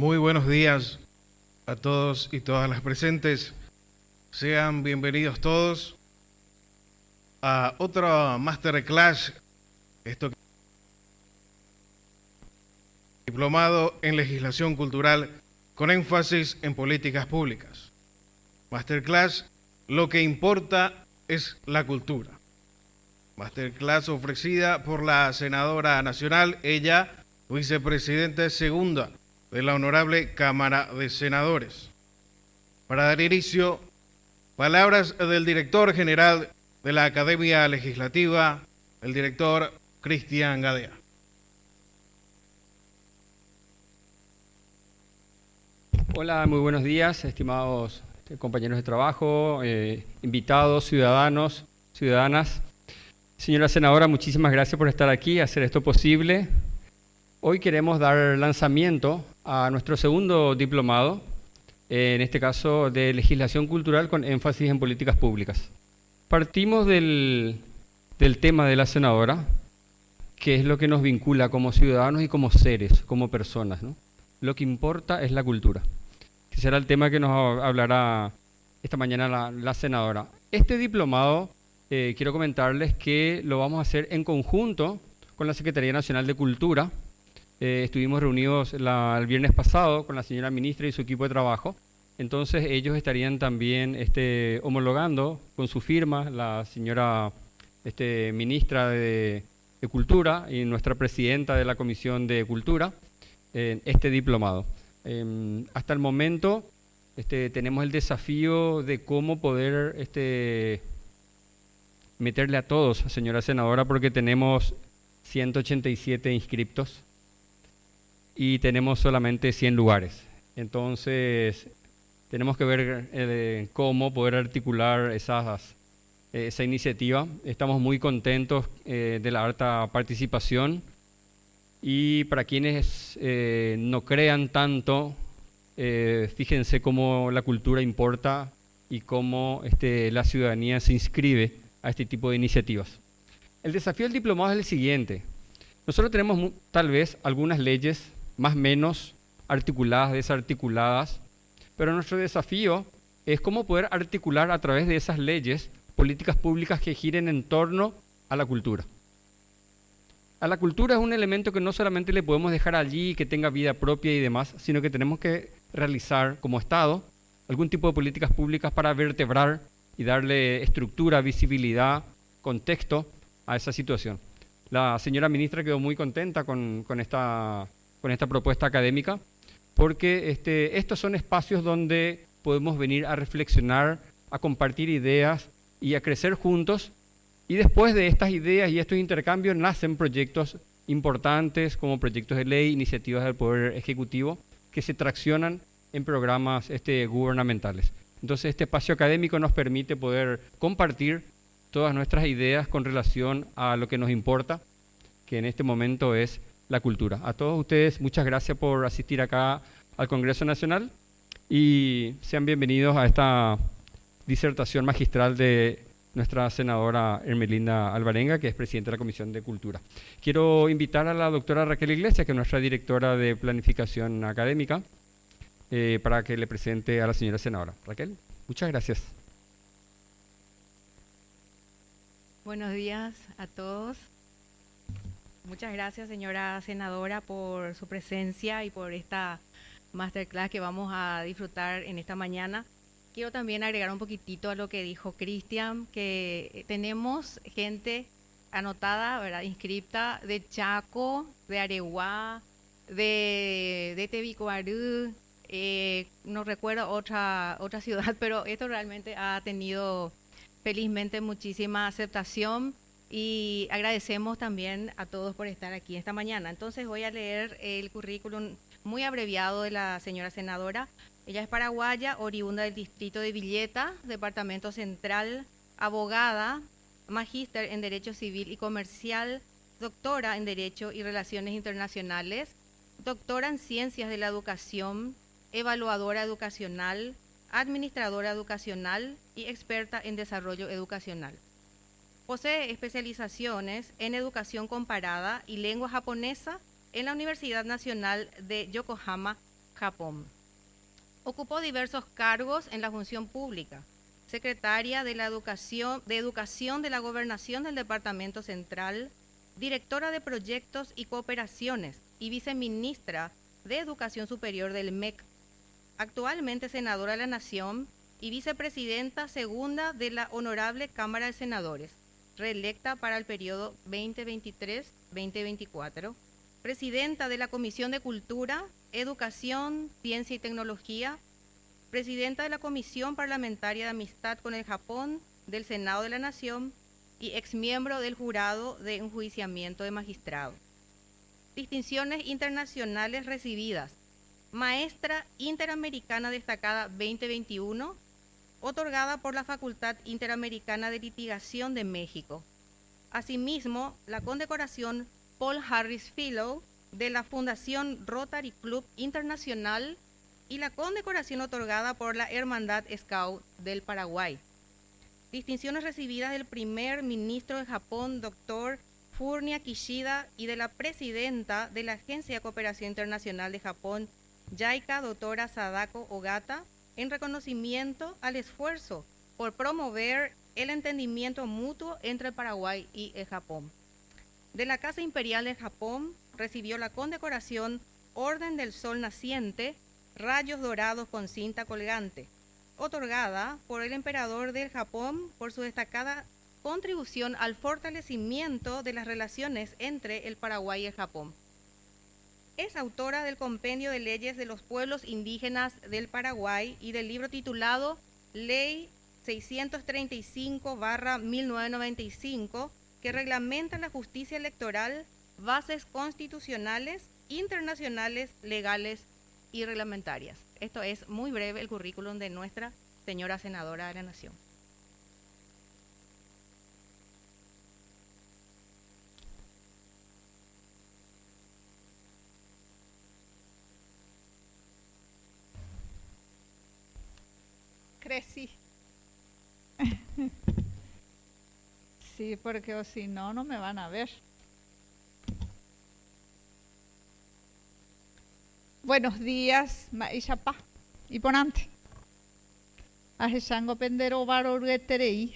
Muy buenos días a todos y todas las presentes. Sean bienvenidos todos a otra Masterclass, esto diplomado en Legislación Cultural con énfasis en políticas públicas. Masterclass, lo que importa es la cultura. Masterclass ofrecida por la senadora nacional, ella, vicepresidenta segunda de la Honorable Cámara de Senadores. Para dar inicio, palabras del director general de la Academia Legislativa, el director Cristian Gadea. Hola, muy buenos días, estimados compañeros de trabajo, invitados, ciudadanos, ciudadanas. Señora senadora, muchísimas gracias por estar aquí, hacer esto posible. Hoy queremos dar lanzamiento a nuestro segundo diplomado, en este caso de Legislación Cultural con énfasis en políticas públicas. Partimos del tema de la senadora, que es lo que nos vincula como ciudadanos y como seres, como personas, ¿no? Lo que importa es la cultura, que será el tema que nos hablará esta mañana la senadora. Este diplomado, quiero comentarles que lo vamos a hacer en conjunto con la Secretaría Nacional de Cultura. Estuvimos reunidos el viernes pasado con la señora ministra y su equipo de trabajo. Entonces ellos estarían también homologando con su firma, la señora ministra de Cultura y nuestra presidenta de la Comisión de Cultura, este diplomado. Hasta el momento tenemos el desafío de cómo poder meterle a todos, señora senadora, porque tenemos 187 inscriptos y tenemos solamente 100 lugares. Entonces, tenemos que ver cómo poder articular esa iniciativa. Estamos muy contentos de la alta participación. Y para quienes no crean tanto, fíjense cómo la cultura importa y cómo la ciudadanía se inscribe a este tipo de iniciativas. El desafío del diplomado es el siguiente. Nosotros tenemos tal vez algunas leyes más o menos articuladas, desarticuladas, pero nuestro desafío es cómo poder articular a través de esas leyes políticas públicas que giren en torno a la cultura. A la cultura es un elemento que no solamente le podemos dejar allí, que tenga vida propia y demás, sino que tenemos que realizar como Estado algún tipo de políticas públicas para vertebrar y darle estructura, visibilidad, contexto a esa situación. La señora ministra quedó muy contenta con esta propuesta académica, porque estos son espacios donde podemos venir a reflexionar, a compartir ideas y a crecer juntos. Y después de estas ideas y estos intercambios nacen proyectos importantes como proyectos de ley, iniciativas del Poder Ejecutivo que se traccionan en programas gubernamentales. Entonces este espacio académico nos permite poder compartir todas nuestras ideas con relación a lo que nos importa, que en este momento es la cultura. A todos ustedes, muchas gracias por asistir acá al Congreso Nacional y sean bienvenidos a esta disertación magistral de nuestra senadora Hermelinda Alvarenga, que es presidenta de la Comisión de Cultura. Quiero invitar a la doctora Raquel Iglesias, que es nuestra directora de Planificación Académica, para que le presente a la señora senadora. Raquel, muchas gracias. Buenos días a todos. Muchas gracias, señora senadora, por su presencia y por esta masterclass que vamos a disfrutar en esta mañana. Quiero también agregar un poquitito a lo que dijo Cristian, que tenemos gente anotada, ¿verdad?, inscripta de Chaco, de Areguá, de Tebicuarú, no recuerdo otra ciudad, pero esto realmente ha tenido felizmente muchísima aceptación y agradecemos también a todos por estar aquí esta mañana. Entonces voy a leer el currículum muy abreviado de la señora senadora. Ella es paraguaya, oriunda del distrito de Villeta, departamento central, abogada, magíster en Derecho Civil y Comercial, doctora en Derecho y Relaciones Internacionales, doctora en Ciencias de la Educación, evaluadora educacional, administradora educacional y experta en desarrollo educacional. Posee especializaciones en educación comparada y lengua japonesa en la Universidad Nacional de Yokohama, Japón. Ocupó diversos cargos en la función pública. Secretaria de Educación de la Gobernación del Departamento Central, directora de Proyectos y Cooperaciones y viceministra de Educación Superior del MEC. Actualmente senadora de la Nación y vicepresidenta segunda de la Honorable Cámara de Senadores, reelecta para el periodo 2023-2024. Presidenta de la Comisión de Cultura, Educación, Ciencia y Tecnología, presidenta de la Comisión Parlamentaria de Amistad con el Japón del Senado de la Nación y exmiembro del Jurado de Enjuiciamiento de Magistrados. Distinciones internacionales recibidas: Maestra Interamericana Destacada 2021, otorgada por la Facultad Interamericana de Litigación de México. Asimismo, la condecoración Paul Harris Fellow de la Fundación Rotary Club Internacional y la condecoración otorgada por la Hermandad Scout del Paraguay. Distinciones recibidas del primer ministro de Japón, Dr. Fumio Kishida, y de la presidenta de la Agencia de Cooperación Internacional de Japón, JICA, doctora Sadako Ogata, en reconocimiento al esfuerzo por promover el entendimiento mutuo entre el Paraguay y el Japón. De la Casa Imperial de Japón recibió la condecoración Orden del Sol Naciente, rayos dorados con cinta colgante, otorgada por el emperador del Japón por su destacada contribución al fortalecimiento de las relaciones entre el Paraguay y el Japón. Es autora del Compendio de Leyes de los Pueblos Indígenas del Paraguay y del libro titulado Ley 635/1995, que reglamenta la justicia electoral, bases constitucionales, internacionales, legales y reglamentarias. Esto es muy breve el currículum de nuestra señora senadora de la Nación. Crecí. Sí, porque o si no, no me van a ver. Buenos días, Maishapa y Ponante. Ajeshango pendero barorgeterei,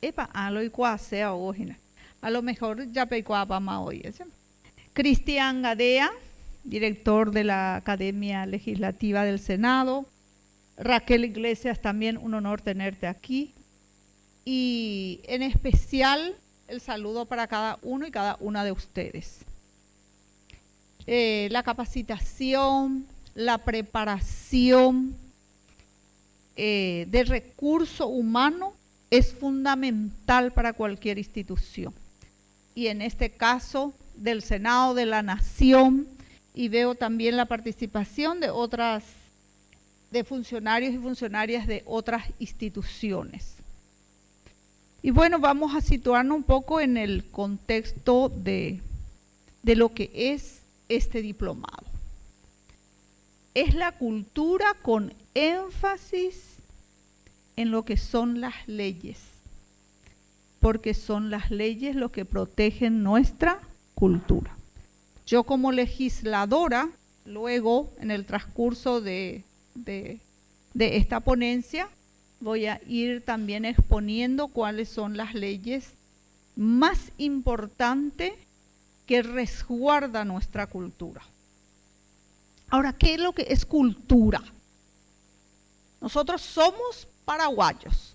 epa alo y cuasea ojina. A lo mejor ya pecuapa ma hoy. Cristian Gadea, director de la Academia Legislativa del Senado. Raquel Iglesias, también un honor tenerte aquí. Y en especial el saludo para cada uno y cada una de ustedes. La capacitación, la preparación de recurso humano es fundamental para cualquier institución. Y en este caso del Senado de la Nación, y veo también la participación de funcionarios y funcionarias de otras instituciones. Y bueno, vamos a situarnos un poco en el contexto de lo que es este diplomado. Es la cultura con énfasis en lo que son las leyes, porque son las leyes lo que protegen nuestra cultura. Yo como legisladora, luego en el transcurso de esta ponencia, voy a ir también exponiendo cuáles son las leyes más importantes que resguarda nuestra cultura. Ahora, ¿qué es lo que es cultura? Nosotros somos paraguayos,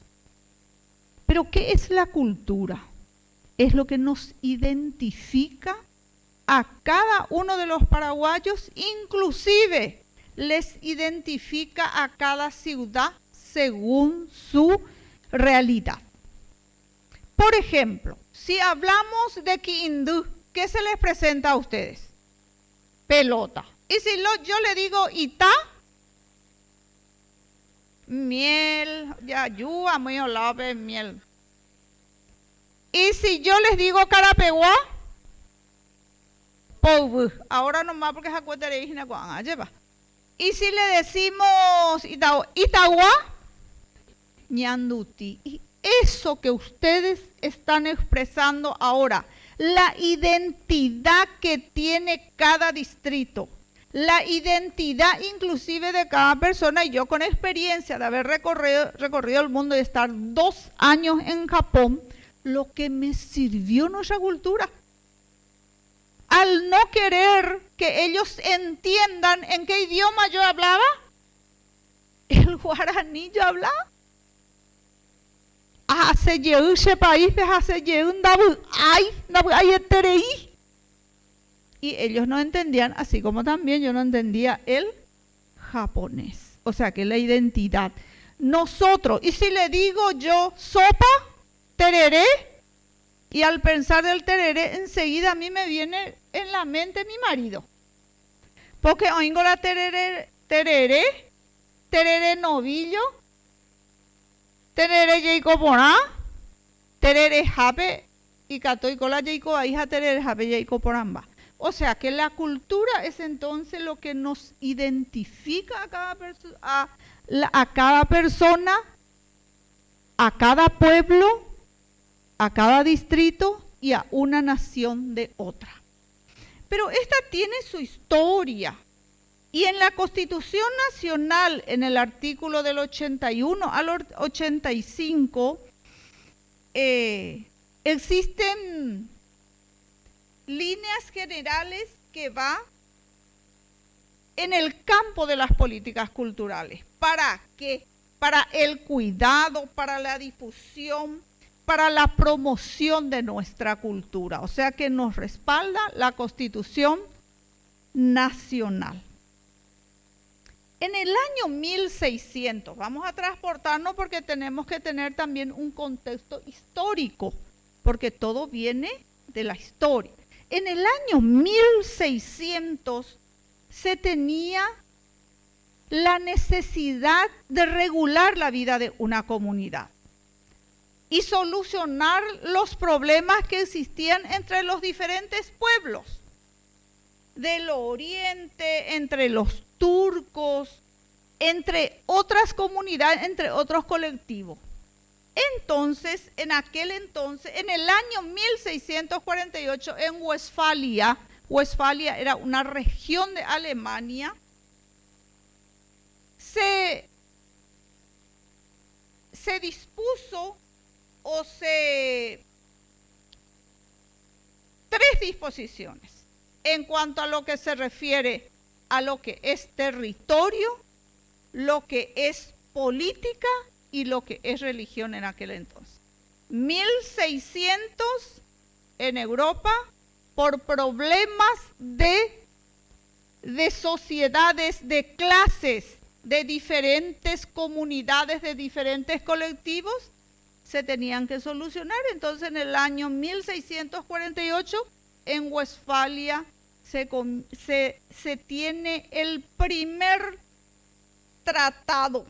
pero ¿qué es la cultura? Es lo que nos identifica a cada uno de los paraguayos, inclusive les identifica a cada ciudad según su realidad. Por ejemplo, si hablamos de Quindú, ¿qué se les presenta a ustedes? Pelota. Y si yo le digo Itá, miel, yayúa, muy olabe, miel. Y si yo les digo Carapeguá, Pou, ahora nomás porque es acuatereína cuan lleva. Y si le decimos Itagua, Ñanduti. Y eso que ustedes están expresando ahora, la identidad que tiene cada distrito, la identidad inclusive de cada persona. Y yo, con experiencia de haber recorrido el mundo y estar 2 años en Japón, lo que me sirvió nuestra cultura, al no querer que ellos entiendan en qué idioma yo hablaba, el guaraní yo hablaba. Y ellos no entendían, así como también yo no entendía el japonés. O sea que la identidad. Nosotros, y si le digo yo sopa, tereré, y al pensar del tereré, enseguida a mí me viene en la mente mi marido. Porque oigo la tereré novillo, tereré yeiko porá, tereré jape, y catoy con la yeiko a hija tereré jape yeiko poramba. O sea que la cultura es entonces lo que nos identifica a cada persona, a cada pueblo, a cada distrito y a una nación de otra. Pero esta tiene su historia. Y en la Constitución Nacional, en el artículo del 81 al 85, existen líneas generales que van en el campo de las políticas culturales. ¿Para qué? Para el cuidado, para la difusión, para la promoción de nuestra cultura. O sea que nos respalda la Constitución Nacional. En el año 1600, vamos a transportarnos porque tenemos que tener también un contexto histórico, porque todo viene de la historia. En el año 1600 se tenía la necesidad de regular la vida de una comunidad y solucionar los problemas que existían entre los diferentes pueblos del oriente, entre los turcos, entre otras comunidades, entre otros colectivos. Entonces, en el año 1648, en Westfalia era una región de Alemania, se dispuso tres disposiciones en cuanto a lo que se refiere a lo que es territorio, lo que es política y lo que es religión en aquel entonces. 1600 en Europa, por problemas de sociedades, de clases, de diferentes comunidades, de diferentes colectivos, se tenían que solucionar. Entonces, en el año 1648, en Westfalia, se tiene el primer tratado.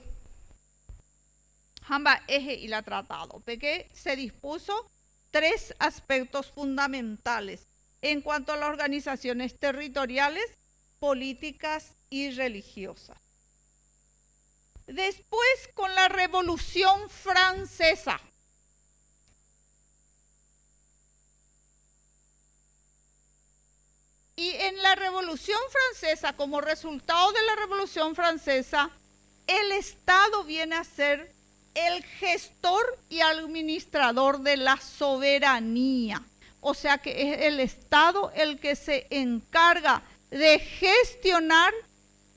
Hamba eje y la tratado, porque se dispuso 3 aspectos fundamentales en cuanto a las organizaciones territoriales, políticas y religiosas. Después, con la Revolución Francesa, y en la Revolución Francesa, como resultado de la Revolución Francesa, el Estado viene a ser el gestor y administrador de la soberanía. O sea que es el Estado el que se encarga de gestionar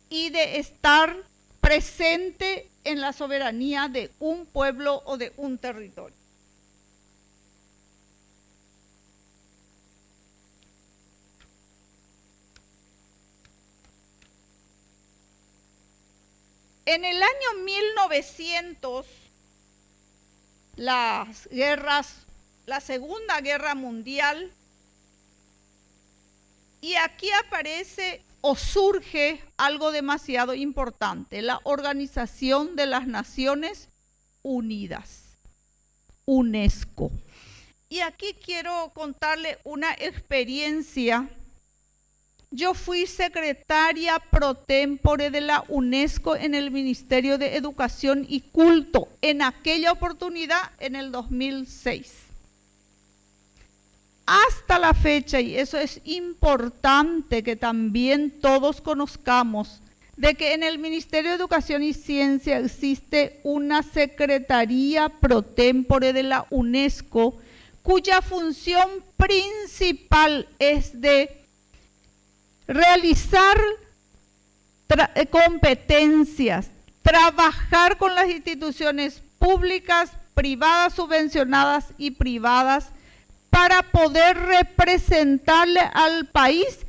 y de estar presente en la soberanía de un pueblo o de un territorio. En el año 1900, la Segunda Guerra Mundial, y aquí aparece o surge algo demasiado importante, la Organización de las Naciones Unidas, UNESCO. Y aquí quiero contarle una experiencia. Yo fui secretaria pro tempore de la UNESCO en el Ministerio de Educación y Culto, en aquella oportunidad en el 2006. hasta la fecha, y eso es importante que también todos conozcamos, de que en el Ministerio de Educación y Ciencia existe una Secretaría Pro Tempore de la UNESCO, cuya función principal es de realizar competencias, trabajar con las instituciones públicas, privadas, subvencionadas y privadas, para poder representarle al país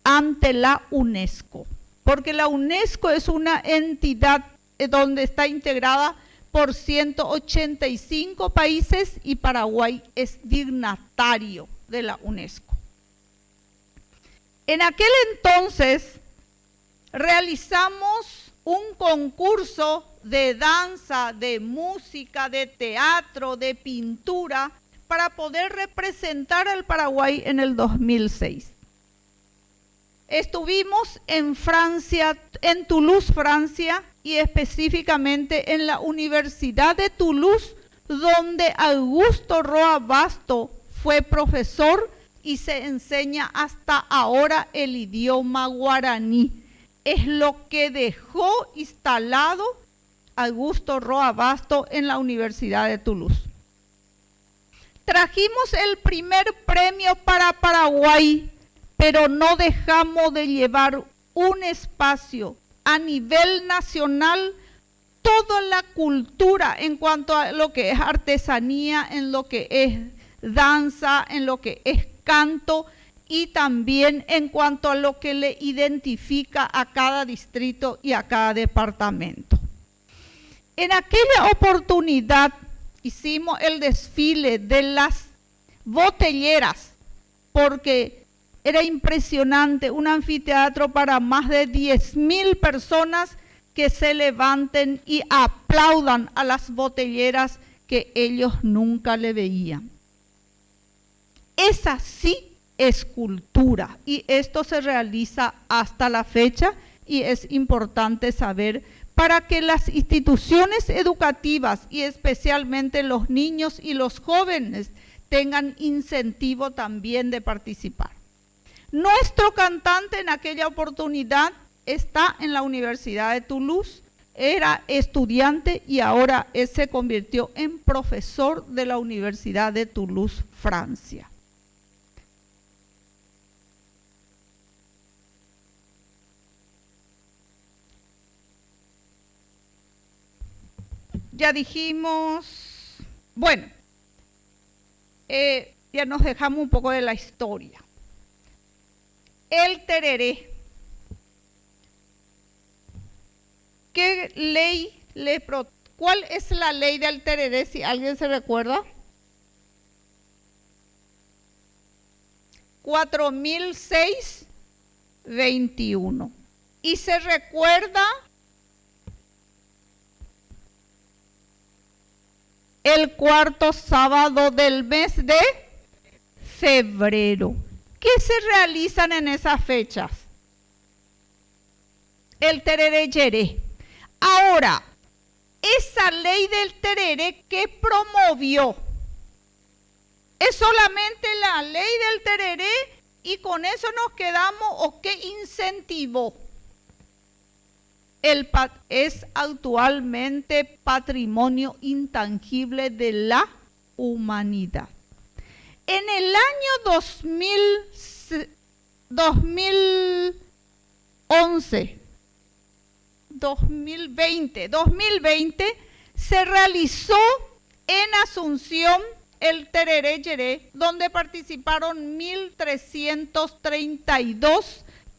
ante la UNESCO. Porque la UNESCO es una entidad donde está integrada por 185 países y Paraguay es dignatario de la UNESCO. En aquel entonces realizamos un concurso de danza, de música, de teatro, de pintura, para poder representar al Paraguay en el 2006. Estuvimos en Francia, en Toulouse, Francia, y específicamente en la Universidad de Toulouse, donde Augusto Roa Basto fue profesor y se enseña hasta ahora el idioma guaraní. Es lo que dejó instalado Augusto Roa Basto en la Universidad de Toulouse. Trajimos el primer premio para Paraguay, pero no dejamos de llevar un espacio a nivel nacional, toda la cultura en cuanto a lo que es artesanía, en lo que es danza, en lo que es canto y también en cuanto a lo que le identifica a cada distrito y a cada departamento. En aquella oportunidad hicimos el desfile de las botelleras, porque era impresionante, un anfiteatro para más de 10.000 personas que se levanten y aplaudan a las botelleras que ellos nunca le veían. Esa sí es cultura y esto se realiza hasta la fecha y es importante saber para que las instituciones educativas y especialmente los niños y los jóvenes tengan incentivo también de participar. Nuestro cantante en aquella oportunidad está en la Universidad de Toulouse, era estudiante y ahora se convirtió en profesor de la Universidad de Toulouse, Francia. Ya dijimos, bueno, ya nos dejamos un poco de la historia. El tereré. ¿Qué ley cuál es la ley del tereré, si alguien se recuerda? 4006-21. Y se recuerda el cuarto sábado del mes de febrero. ¿Qué se realizan en esas fechas? El tereré yeré. Ahora, esa ley del tereré, ¿qué promovió? ¿Es solamente la ley del tereré y con eso nos quedamos o qué incentivó? Es actualmente patrimonio intangible de la humanidad. En el año 2020 se realizó en Asunción el tereré yeré, donde participaron 1.332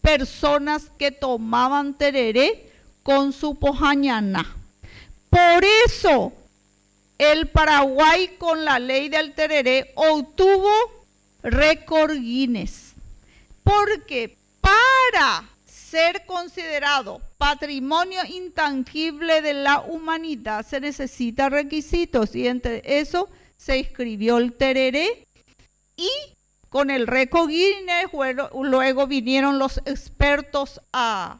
personas que tomaban tereré con su pojañaná. Por eso el Paraguay con la ley del tereré obtuvo récord Guinness, porque para ser considerado patrimonio intangible de la humanidad se necesitan requisitos y entre eso se inscribió el tereré y con el récord Guinness luego vinieron los expertos a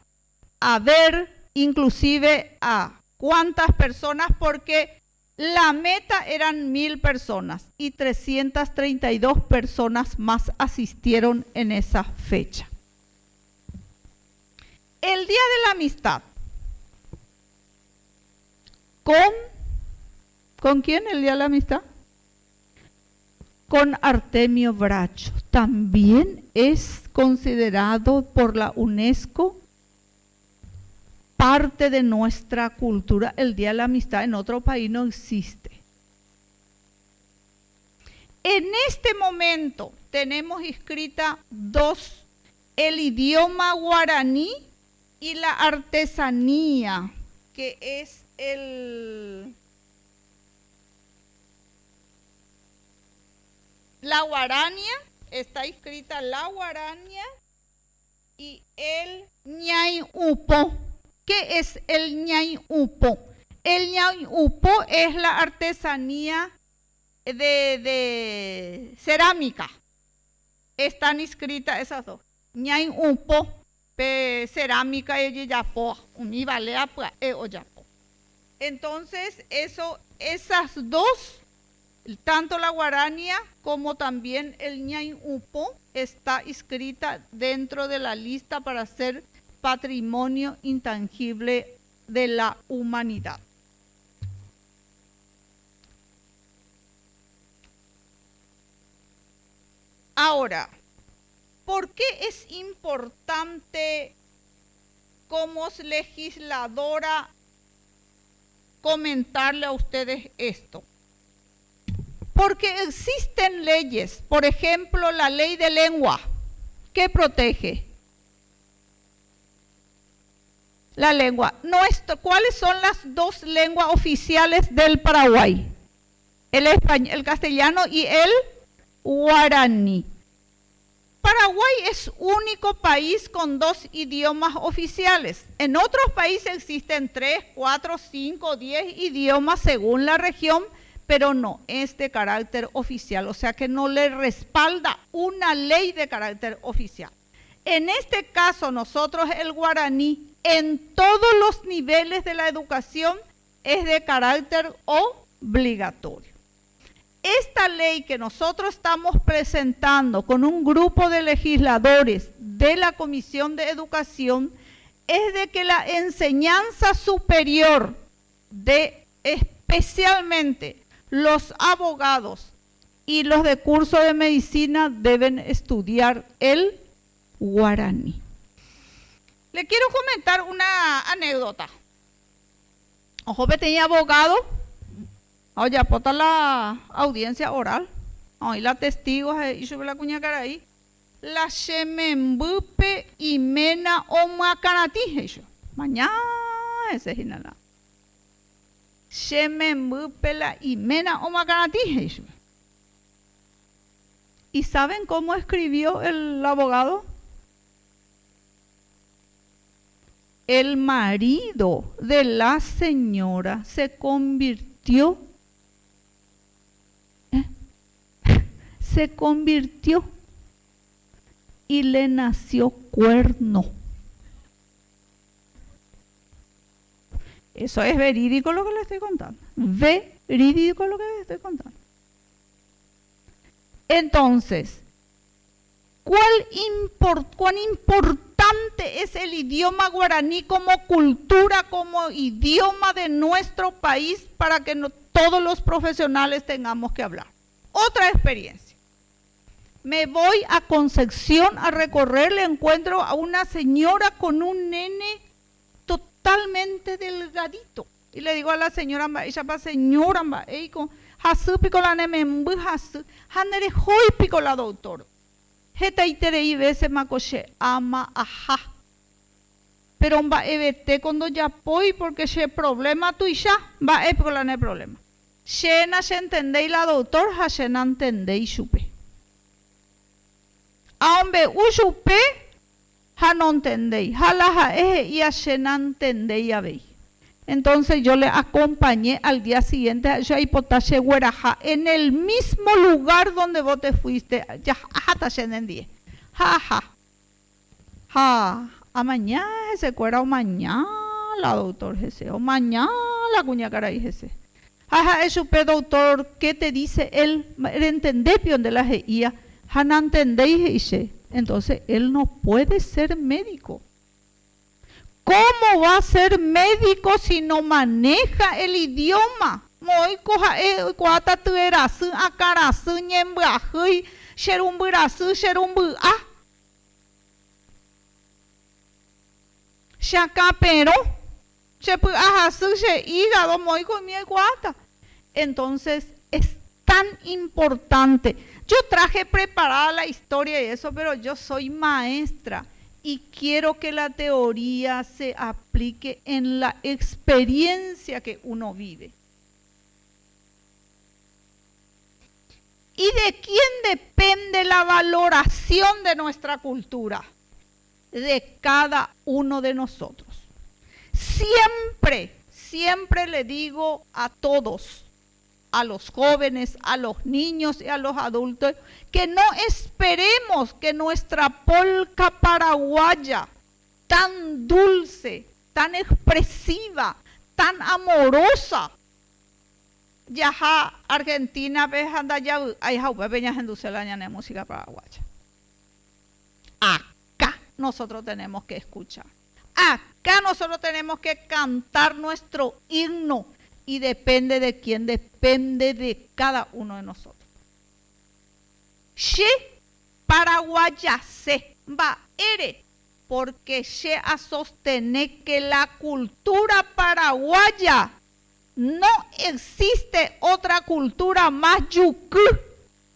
ver inclusive a cuántas personas, porque La meta eran 1000 personas y 332 personas más asistieron en esa fecha. El Día de la Amistad. ¿Con quién el Día de la Amistad? Con Artemio Bracho. También es considerado por la UNESCO parte de nuestra cultura. El Día de la Amistad en otro país no existe. En este momento tenemos escrita dos: el idioma guaraní y la artesanía, que es la guarania, está escrita la guarania, y el ñay upo. ¿Qué es el ñay upo? El ñay upo es la artesanía de cerámica. Están escritas esas dos. Ñay upo, cerámica y yapo, univalea pues oyapo. Entonces, esas dos, tanto la guarania como también el ñay upo, está escrita dentro de la lista para ser patrimonio intangible de la humanidad. Ahora, ¿por qué es importante como legisladora comentarle a ustedes esto? Porque existen leyes, por ejemplo, la ley de lengua, que protege la lengua. ¿Cuáles son las dos lenguas oficiales del Paraguay? El castellano y el guaraní. Paraguay es único país con dos idiomas oficiales. En otros países existen 3, 4, 5, 10 idiomas según la región, pero no es de carácter oficial, o sea que no le respalda una ley de carácter oficial. En este caso, nosotros el guaraní, en todos los niveles de la educación, es de carácter obligatorio. Esta ley que nosotros estamos presentando con un grupo de legisladores de la Comisión de Educación es de que la enseñanza superior, especialmente los abogados y los de curso de medicina, deben estudiar el guaraní. Le quiero comentar una anécdota. Ojo, que tenía abogado. Oye, apota la audiencia oral. Ahí la testigo y sube la cuña cara ahí. La shemembupe y mena o macanati. Mañana ese es nada. Shemembupe la y mena o macanati. ¿Y saben cómo escribió el abogado? El marido de la señora se convirtió y le nació cuerno. Eso es verídico lo que le estoy contando. Verídico lo que le estoy contando. Entonces, ¿cuán importante es el idioma guaraní como cultura, como idioma de nuestro país para que todos los profesionales tengamos que hablar? Otra experiencia. Me voy a Concepción a recorrer, le encuentro a una señora con un nene totalmente delgadito. Y le digo a la señora, ella va señora, hasu pico la nemembu hasu, hanere hoy pico la doctor. Hetaitere veces macoche ama ajá. Pero va evete cuando ya voy porque se problema tu ya va pico la ne problema. Shena se entendei la doctor, ha se na entendei chupe. Aombe uchupe, ha no entendei, ha la ha y a se na entendei a vei. Entonces yo le acompañé al día siguiente a Yaipotache Hueraja, en el mismo lugar donde vos te fuiste. Ya, hasta Shenendie. Ja. A mañana ese cuera o mañana, doctor Jesse, o mañana la cuña caray Jesse. Ajá, es super doctor, ¿qué te dice él? ¿Entendés pion de la GIA? ¿Han entendéis? Entonces, él no puede ser médico. ¿Cómo va a ser médico si no maneja el idioma? Moi coja cuata tuerasu akarasu ñembrahui sherumburasu sherumbua. Shakapero shepuahasu she hígado moi comie cuata. Entonces es tan importante. Yo traje preparada la historia y eso, pero yo soy maestra y quiero que la teoría se aplique en la experiencia que uno vive. ¿Y de quién depende la valoración de nuestra cultura? De cada uno de nosotros. Siempre le digo a todos, a los jóvenes, a los niños y a los adultos, que no esperemos que nuestra polca paraguaya, tan dulce, tan expresiva, tan amorosa, yaja Argentina anda ya hay en música paraguaya. Acá nosotros tenemos que escuchar. Acá nosotros tenemos que cantar nuestro himno y depende de quién, depende de cada uno de nosotros. She paraguaya se va ere porque she a sostener que la cultura paraguaya no existe otra cultura más yucú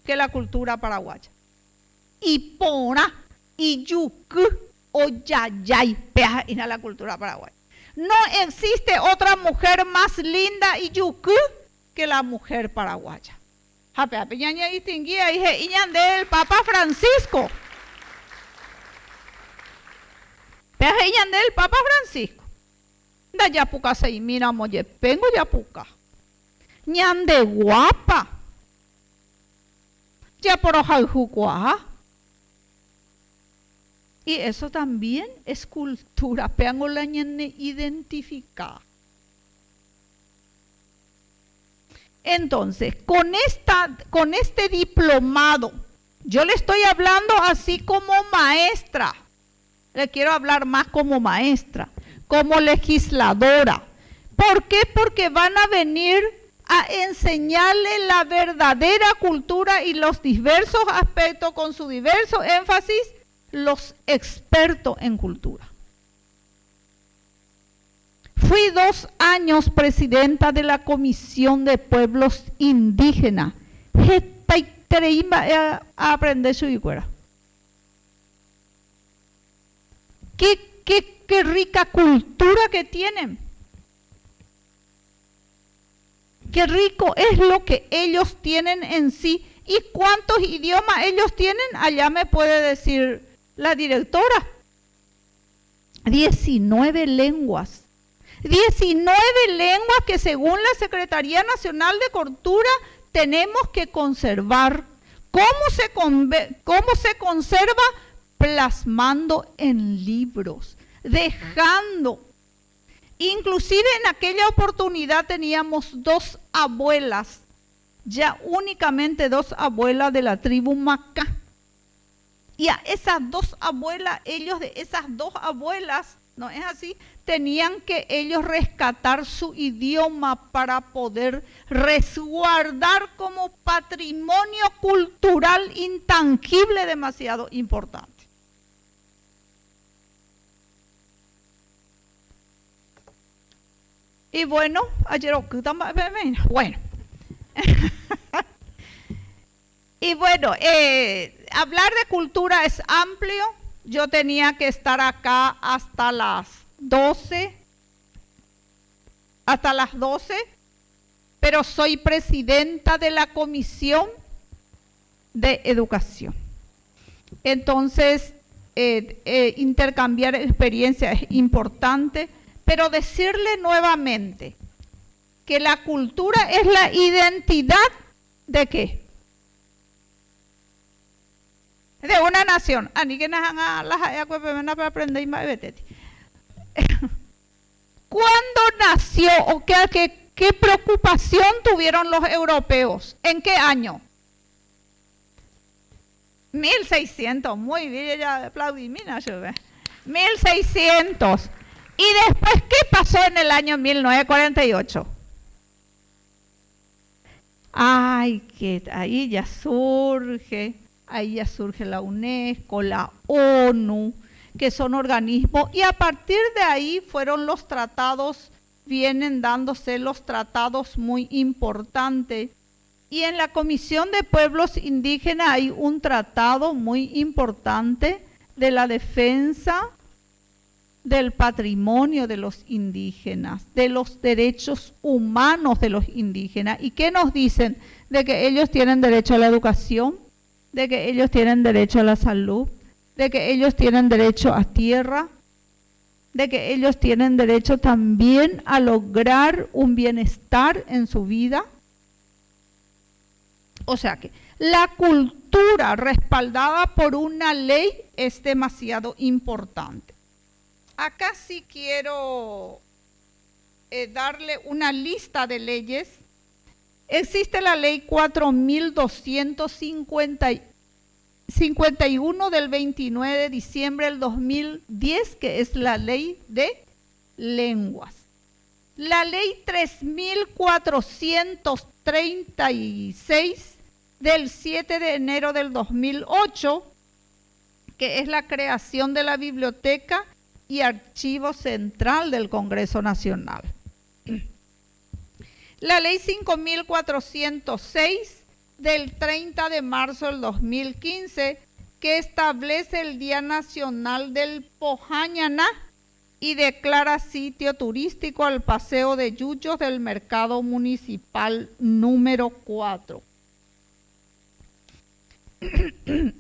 que la cultura paraguaya. Y pora y yucú o yayay peja en la cultura paraguaya. No existe otra mujer más linda y yucú que la mujer paraguaya. Japea peñaña distinguía dije iñan del Papa Francisco. Peja iñan del Papa Francisco. Da yapuca se mira moye pengo yapuca. Ñan de guapa. Ya por hoja y eso también es cultura. Peango la ñene identificar. Entonces, con este diplomado, yo le estoy hablando así como maestra. Le quiero hablar más como maestra, como legisladora. ¿Por qué? Porque van a venir a enseñarle la verdadera cultura y los diversos aspectos con su diverso énfasis, los expertos en cultura. Fui 2 años presidenta de la Comisión de Pueblos Indígenas. Aprender su icuera. Qué rica cultura que tienen. Qué rico es lo que ellos tienen en sí. ¿Y cuántos idiomas ellos tienen? Allá me puede decir la directora. 19 lenguas. 19 lenguas que según la Secretaría Nacional de Cultura tenemos que conservar. ¿Cómo se conserva? Plasmando en libros, dejando. Inclusive en aquella oportunidad teníamos 2 abuelas, ya únicamente 2 abuelas de la tribu Macá. Y a esas 2 abuelas, ellos de esas 2 abuelas, ¿no es así? Tenían que ellos rescatar su idioma para poder resguardar como patrimonio cultural intangible demasiado importante. Y bueno, ayer bueno. Y bueno, hablar de cultura es amplio. Yo tenía que estar acá hasta las 12, pero soy presidenta de la Comisión de Educación. Entonces, intercambiar experiencias es importante, pero decirle nuevamente que la cultura es la identidad ¿de qué? De una nación. ¿Cuándo nació o qué ¿Qué preocupación tuvieron los europeos? ¿En qué año? 1600, muy bien, ya aplaudí, mira, yo ve. 1600. ¿Y después qué pasó en el año 1948? Ay, que ahí ya surge la UNESCO, la ONU, que son organismos, y a partir de ahí fueron los tratados, vienen dándose los tratados muy importantes. Y en la Comisión de Pueblos Indígenas hay un tratado muy importante de la defensa del patrimonio de los indígenas, de los derechos humanos de los indígenas. ¿Y qué nos dicen? De que ellos tienen derecho a la educación, de que ellos tienen derecho a la salud, de que ellos tienen derecho a tierra, de que ellos tienen derecho también a lograr un bienestar en su vida. O sea que la cultura respaldada por una ley es demasiado importante. Acá sí quiero darle una lista de leyes. Existe la ley 4251 del 29 de diciembre del 2010, que es la ley de lenguas. La ley 3436 del 7 de enero del 2008, que es la creación de la Biblioteca y Archivo Central del Congreso Nacional. La ley 5406 del 30 de marzo del 2015, que establece el Día Nacional del Pojañaná y declara sitio turístico al Paseo de Yuyos del Mercado Municipal número 4.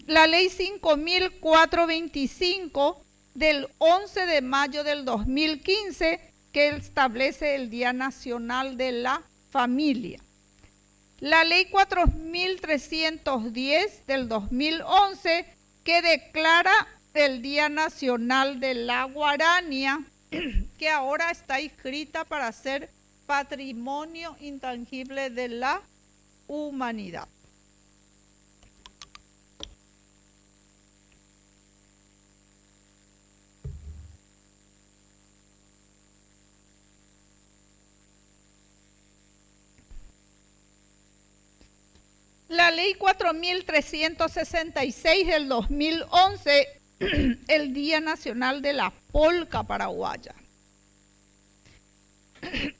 La ley 5425 del 11 de mayo del 2015, que establece el Día Nacional de la Familia. La ley 4310 del 2011, que declara el Día Nacional de la Guarania, que ahora está inscrita para ser Patrimonio Intangible de la Humanidad. La ley 4366 del 2011, el Día Nacional de la Polca Paraguaya.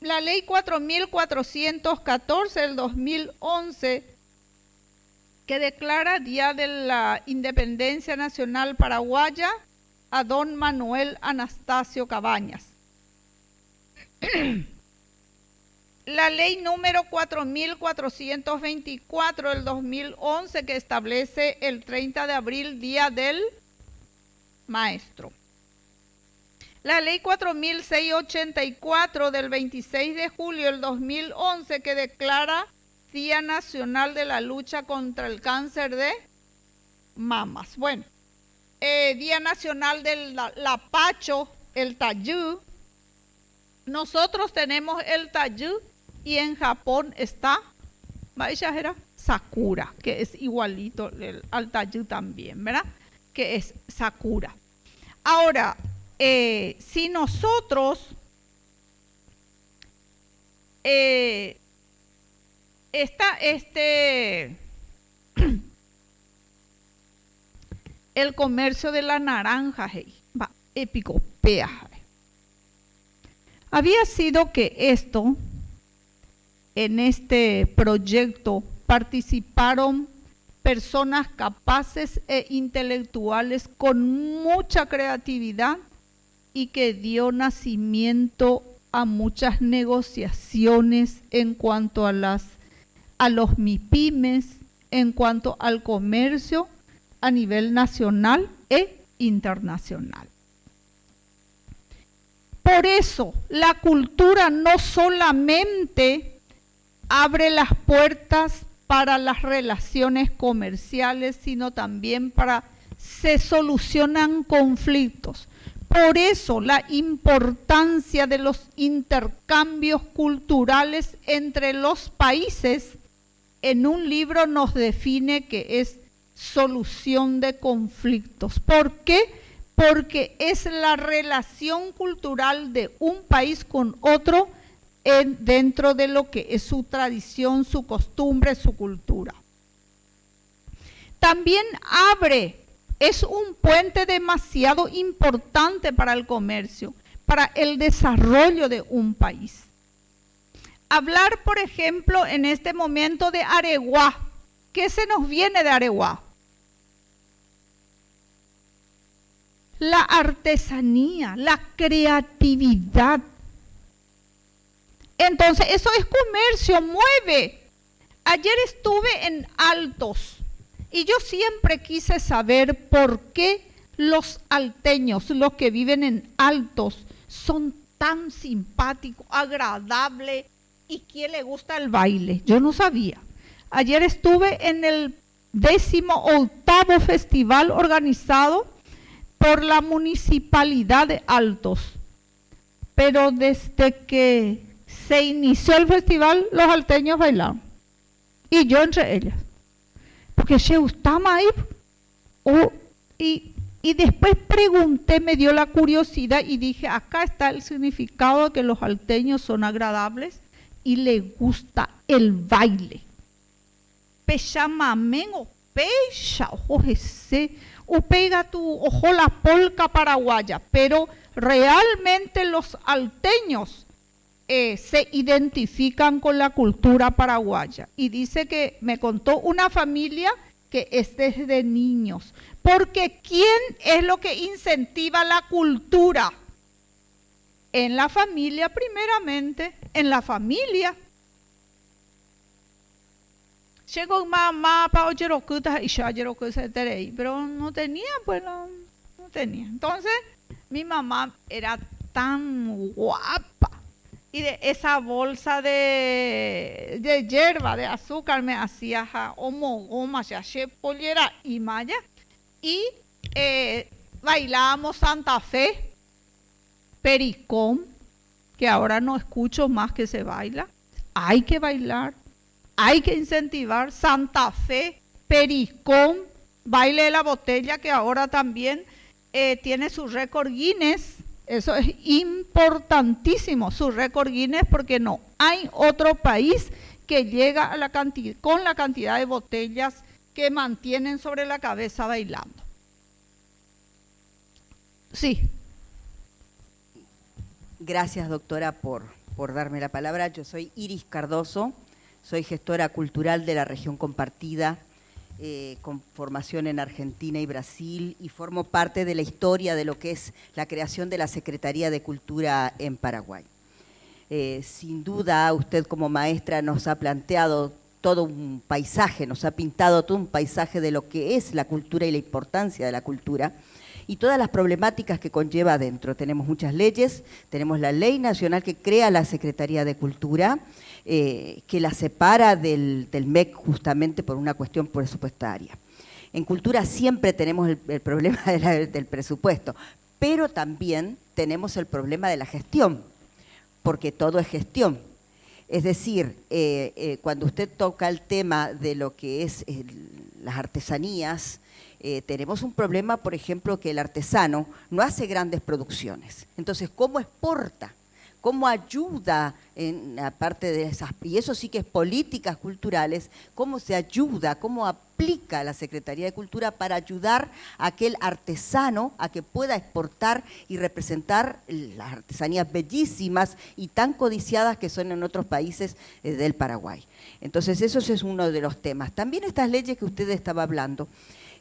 La ley 4414 del 2011, que declara Día de la Independencia Nacional Paraguaya a don Manuel Anastasio Cabañas. La ley número 4424 del 2011, que establece el 30 de abril, Día del Maestro. La ley 4684 del 26 de julio del 2011, que declara Día Nacional de la Lucha contra el Cáncer de Mamas. Bueno, Día Nacional del Lapacho, el Tayú. Nosotros tenemos el Tayú y en Japón está Sakura, que es igualito al Tayú también, ¿verdad? Que es Sakura. Ahora, si nosotros está el comercio de la naranja, va, epicopea. Había sido que esto, en este proyecto, participaron personas capaces e intelectuales con mucha creatividad y que dio nacimiento a muchas negociaciones en cuanto a los MIPYMES, en cuanto al comercio a nivel nacional e internacional. Por eso, la cultura no solamente abre las puertas para las relaciones comerciales, sino también para se solucionan conflictos. Por eso la importancia de los intercambios culturales entre los países en un libro nos define que es solución de conflictos. ¿Por qué? Porque es la relación cultural de un país con otro dentro de lo que es su tradición, su costumbre, su cultura. También es un puente demasiado importante para el comercio, para el desarrollo de un país. Hablar, por ejemplo, en este momento de Areguá. ¿Qué se nos viene de Areguá? La artesanía, la creatividad. Entonces, eso es comercio, mueve. Ayer estuve en Altos y yo siempre quise saber por qué los alteños, los que viven en Altos, son tan simpáticos, agradables y quién le gusta el baile. Yo no sabía. Ayer estuve en el 18º festival organizado por la Municipalidad de Altos, pero desde que se inició el festival, los alteños bailaron, y yo entre ellas, porque se gustaba ahí, y después pregunté, me dio la curiosidad, y dije, acá está el significado de que los alteños son agradables, y les gusta el baile. Pechamamengo, pecha, ojo ese, o pega tu ojo la polca paraguaya, pero realmente los alteños se identifican con la cultura paraguaya. Y dice que me contó una familia que es desde niños, porque ¿quién es lo que incentiva la cultura? En la familia, primeramente, en la familia. Llegó mamá para oyerocutas y ya oyerocutas pero no tenía, pues no tenía. Entonces, mi mamá era tan guapa y de esa bolsa de hierba, de azúcar, me hacía homogoma, ya pollera y maya, y bailábamos Santa Fe, Pericón, que ahora no escucho más que se baila. Hay que bailar. Hay que incentivar Santa Fe, Pericón, baile de la botella, que ahora también tiene su récord Guinness. Eso es importantísimo, su récord Guinness, porque no hay otro país que llega a con la cantidad de botellas que mantienen sobre la cabeza bailando. Sí. Gracias, doctora, por darme la palabra. Yo soy Iris Cardoso. Soy gestora cultural de la región compartida, con formación en Argentina y Brasil, y formo parte de la historia de lo que es la creación de la Secretaría de Cultura en Paraguay. Sin duda, usted como maestra nos ha planteado todo un paisaje, nos ha pintado todo un paisaje de lo que es la cultura y la importancia de la cultura, y todas las problemáticas que conlleva adentro. Tenemos muchas leyes, tenemos la ley nacional que crea la Secretaría de Cultura, que la separa del MEC justamente por una cuestión presupuestaria. En cultura siempre tenemos el problema del presupuesto, pero también tenemos el problema de la gestión, porque todo es gestión. Es decir, cuando usted toca el tema de lo que es las artesanías, tenemos un problema, por ejemplo, que el artesano no hace grandes producciones. Entonces, ¿cómo exporta? ¿Cómo ayuda, aparte de esas, y eso sí que es políticas culturales, cómo se ayuda, cómo aplica la Secretaría de Cultura para ayudar a aquel artesano a que pueda exportar y representar las artesanías bellísimas y tan codiciadas que son en otros países del Paraguay? Entonces, eso es uno de los temas. También estas leyes que usted estaba hablando,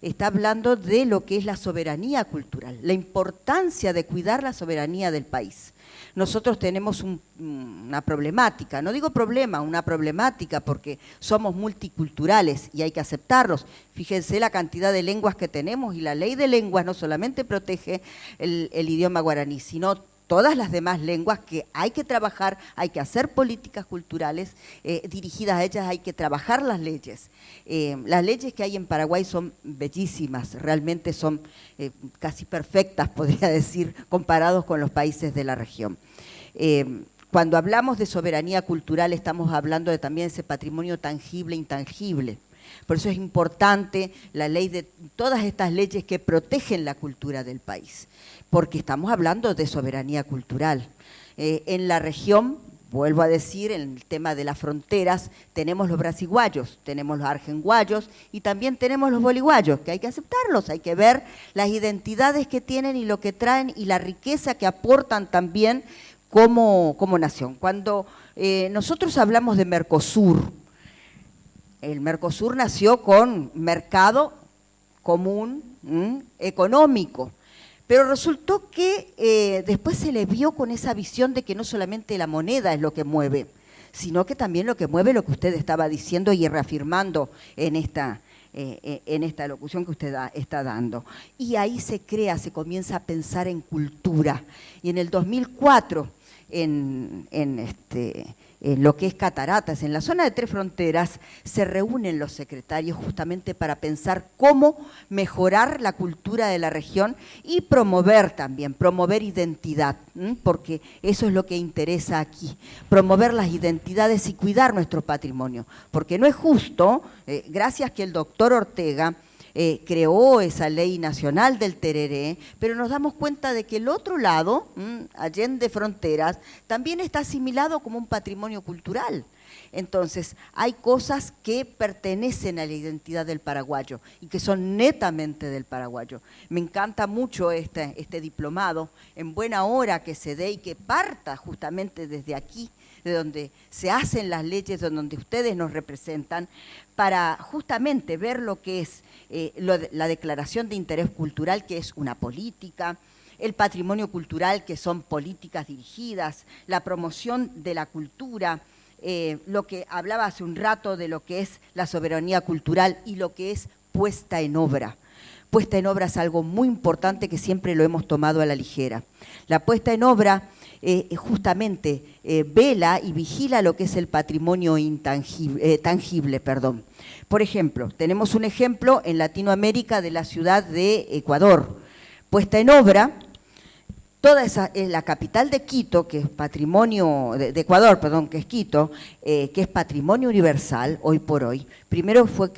está hablando de lo que es la soberanía cultural, la importancia de cuidar la soberanía del país. Nosotros tenemos una problemática, no digo problema, una problemática, porque somos multiculturales y hay que aceptarlos. Fíjense la cantidad de lenguas que tenemos, y la ley de lenguas no solamente protege el idioma guaraní, sino todas las demás lenguas que hay que trabajar, hay que hacer políticas culturales dirigidas a ellas, hay que trabajar las leyes. Las leyes que hay en Paraguay son bellísimas, realmente son casi perfectas, podría decir, comparados con los países de la región. Cuando hablamos de soberanía cultural estamos hablando de también ese patrimonio tangible e intangible. Por eso es importante la ley de todas estas leyes que protegen la cultura del país, porque estamos hablando de soberanía cultural. En la región, vuelvo a decir, en el tema de las fronteras, tenemos los brasiguayos, tenemos los argenguayos y también tenemos los boliguayos, que hay que aceptarlos, hay que ver las identidades que tienen y lo que traen y la riqueza que aportan también como nación. Cuando nosotros hablamos de Mercosur, el Mercosur nació con mercado común, económico, pero resultó que después se le vio con esa visión de que no solamente la moneda es lo que mueve, sino que también lo que mueve lo que usted estaba diciendo y reafirmando en esta locución que usted está dando. Y ahí se comienza a pensar en cultura. Y en el 2004, en lo que es Cataratas, en la zona de Tres Fronteras, se reúnen los secretarios justamente para pensar cómo mejorar la cultura de la región y promover identidad, porque eso es lo que interesa aquí, promover las identidades y cuidar nuestro patrimonio, porque no es justo, gracias que el doctor Ortega creó esa ley nacional del tereré, pero nos damos cuenta de que el otro lado, allende fronteras, también está asimilado como un patrimonio cultural. Entonces, hay cosas que pertenecen a la identidad del paraguayo y que son netamente del paraguayo. Me encanta mucho este diplomado, en buena hora que se dé y que parta justamente desde aquí, de donde se hacen las leyes, de donde ustedes nos representan, para justamente ver lo que es la declaración de interés cultural, que es una política, el patrimonio cultural, que son políticas dirigidas, la promoción de la cultura, lo que hablaba hace un rato de lo que es la soberanía cultural y lo que es puesta en obra. Puesta en obra es algo muy importante que siempre lo hemos tomado a la ligera. La puesta en obra justamente vela y vigila lo que es el patrimonio tangible. Por ejemplo, tenemos un ejemplo en Latinoamérica de la ciudad de Ecuador. Puesta en obra, toda la capital de Quito, que es patrimonio, de Ecuador, perdón, que es Quito, que es patrimonio universal hoy por hoy. Primero fue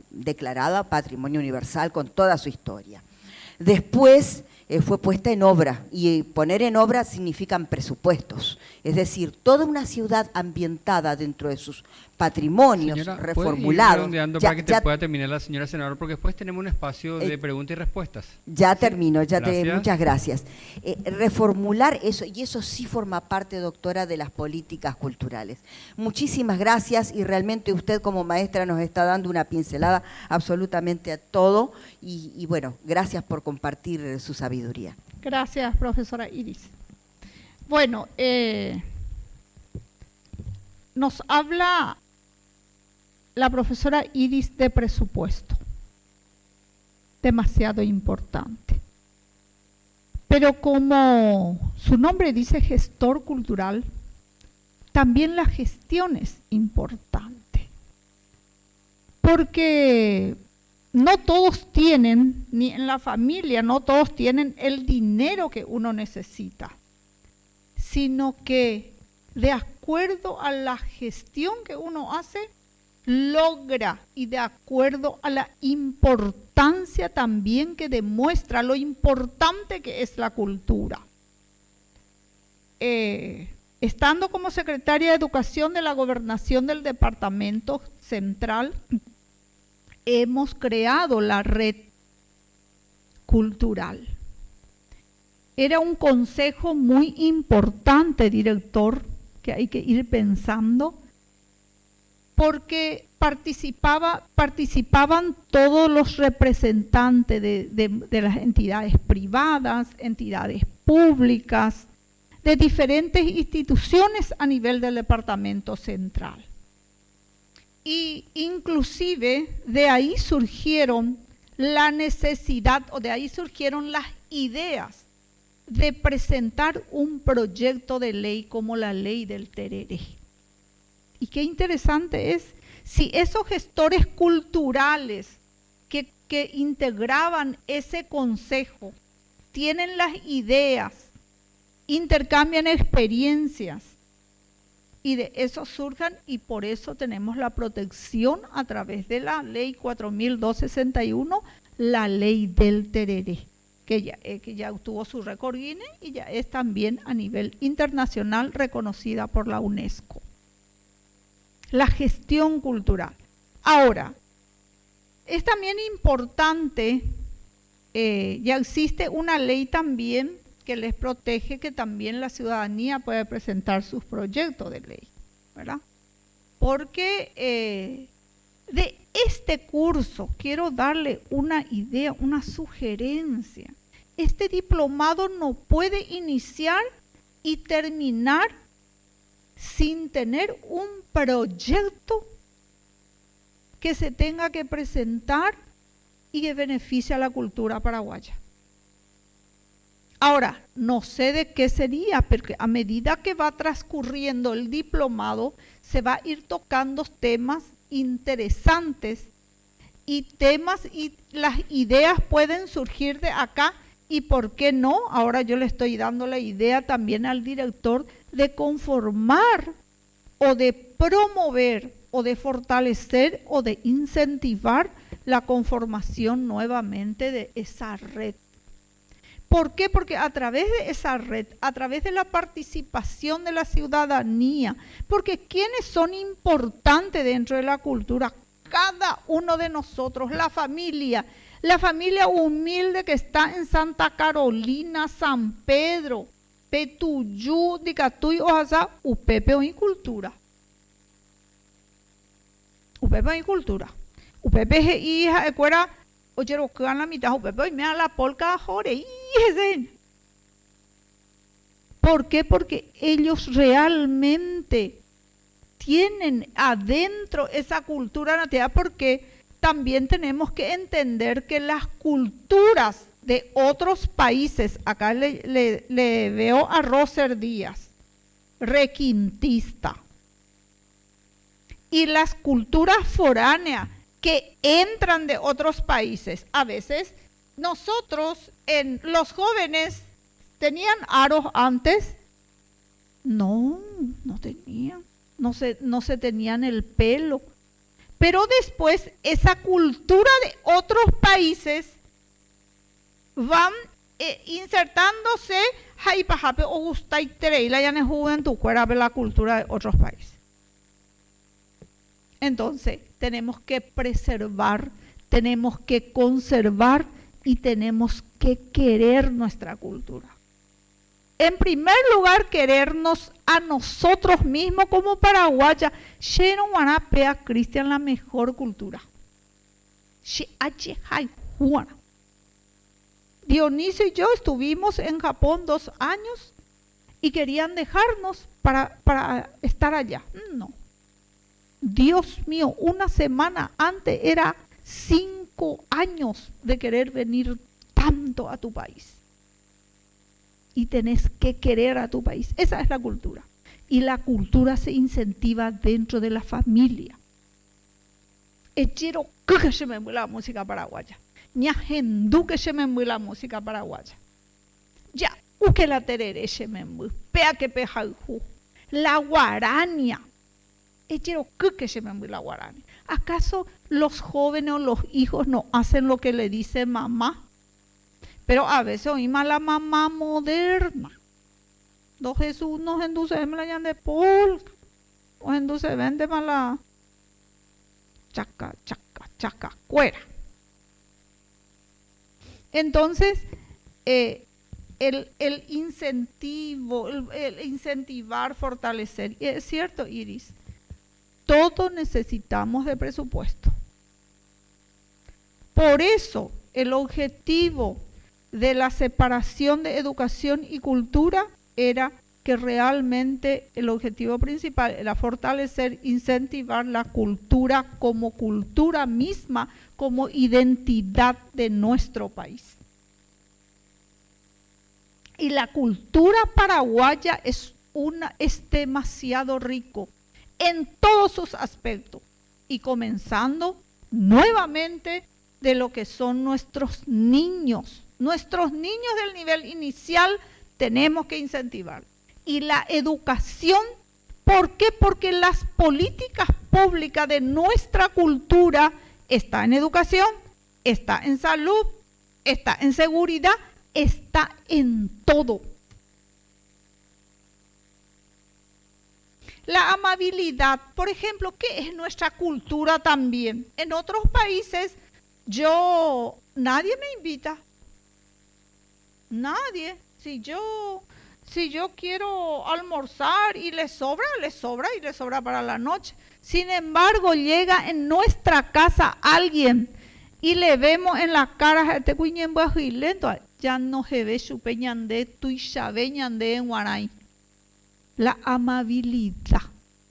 declarada patrimonio universal con toda su historia. Después fue puesta en obra, y poner en obra significan presupuestos, es decir, toda una ciudad ambientada dentro de sus patrimonios, señora, reformulados. Para que pueda terminar la señora senadora, porque después tenemos un espacio de preguntas y respuestas. Ya termino, Gracias. Muchas gracias. Reformular eso, y eso sí forma parte, doctora, de las políticas culturales. Muchísimas gracias, y realmente usted como maestra nos está dando una pincelada absolutamente a todo, y bueno, gracias por compartir su sabiduría. Gracias, profesora Iris. Bueno, nos habla la profesora Iris de presupuesto, demasiado importante. Pero como su nombre dice gestor cultural, también la gestión es importante. Porque no todos tienen, ni en la familia, no todos tienen el dinero que uno necesita, sino que de acuerdo a la gestión que uno hace, logra, y de acuerdo a la importancia también que demuestra, lo importante que es la cultura. Estando como secretaria de Educación de la Gobernación del Departamento Central, hemos creado la red cultural. Era un consejo muy importante, director, que hay que ir pensando, porque participaban todos los representantes de las entidades privadas, entidades públicas, de diferentes instituciones a nivel del Departamento Central. Y inclusive de ahí surgieron la necesidad, o de ahí surgieron las ideas de presentar un proyecto de ley como la ley del tereré. Y qué interesante es, si esos gestores culturales que integraban ese consejo tienen las ideas, intercambian experiencias, y de eso surjan, y por eso tenemos la protección a través de la ley 4261, la ley del tereré, que ya obtuvo su récord Guinness y ya es también a nivel internacional reconocida por la UNESCO. La gestión cultural. Ahora, es también importante, ya existe una ley también que les protege, que también la ciudadanía puede presentar sus proyectos de ley, ¿verdad? Porque de este curso quiero darle una idea, una sugerencia. Este diplomado no puede iniciar y terminar sin tener un proyecto que se tenga que presentar y que beneficie a la cultura paraguaya. Ahora, no sé de qué sería, porque a medida que va transcurriendo el diplomado, se va a ir tocando temas interesantes y las ideas pueden surgir de acá, y por qué no, ahora yo le estoy dando la idea también al director de conformar o de promover o de fortalecer o de incentivar la conformación nuevamente de esa red. ¿Por qué? Porque a través de esa red, a través de la participación de la ciudadanía, porque ¿quiénes son importantes dentro de la cultura? Cada uno de nosotros, la familia humilde que está en Santa Carolina, San Pedro, Petuyú, Dicatuy, Oaxaca, Upepe o Cultura. Upepe o Cultura. Upepe es hija de cuera. Oye, lo que la mitad, hoy me da la polca jore. ¿Por qué? Porque ellos realmente tienen adentro esa cultura nativa, porque también tenemos que entender que las culturas de otros países, acá le veo a Roser Díaz, requintista, y las culturas foráneas que entran de otros países. A veces nosotros, los jóvenes, ¿tenían aros antes? No tenían, no se tenían el pelo. Pero después esa cultura de otros países van insertándose, o gusta y treila ya en juventud, la cultura de otros países. Entonces, tenemos que preservar, tenemos que conservar y tenemos que querer nuestra cultura. En primer lugar, querernos a nosotros mismos como paraguayas. Cristian, la mejor cultura. Dionisio y yo estuvimos en Japón 2 años y querían dejarnos para estar allá. No. Dios mío, una semana antes era 5 años de querer venir tanto a tu país. Y tenés que querer a tu país. Esa es la cultura. Y la cultura se incentiva dentro de la familia. Echero que se me la música paraguaya. Ñahendú que se me la música paraguaya. Ya, que la terere se me pea que peja el ju. La guarania. Echero que se me la guarania. ¿Acaso los jóvenes o los hijos no hacen lo que le dice mamá? Pero a veces oímos a la mamá moderna. Dos Jesús nos induce me la llaman de polka. Nos induce vende mala chaca, cuera. Entonces, el incentivo, el incentivar, fortalecer. Y es cierto, Iris, todos necesitamos de presupuesto. Por eso, el objetivo de la separación de educación y cultura era que realmente el objetivo principal era fortalecer, incentivar la cultura como cultura misma, como identidad de nuestro país. Y la cultura paraguaya es demasiado rico en todos sus aspectos. Y comenzando nuevamente de lo que son nuestros niños. Nuestros niños del nivel inicial tenemos que incentivar. Y la educación, ¿por qué? Porque las políticas públicas de nuestra cultura está en educación, está en salud, está en seguridad, está en todo. La amabilidad, por ejemplo, ¿qué es nuestra cultura también? En otros países, nadie me invita. Nadie. Si yo quiero almorzar y le sobra para la noche. Sin embargo, llega en nuestra casa alguien y le vemos en la cara, ya no se ve su peñande, tu ñande en Guaray. La amabilidad,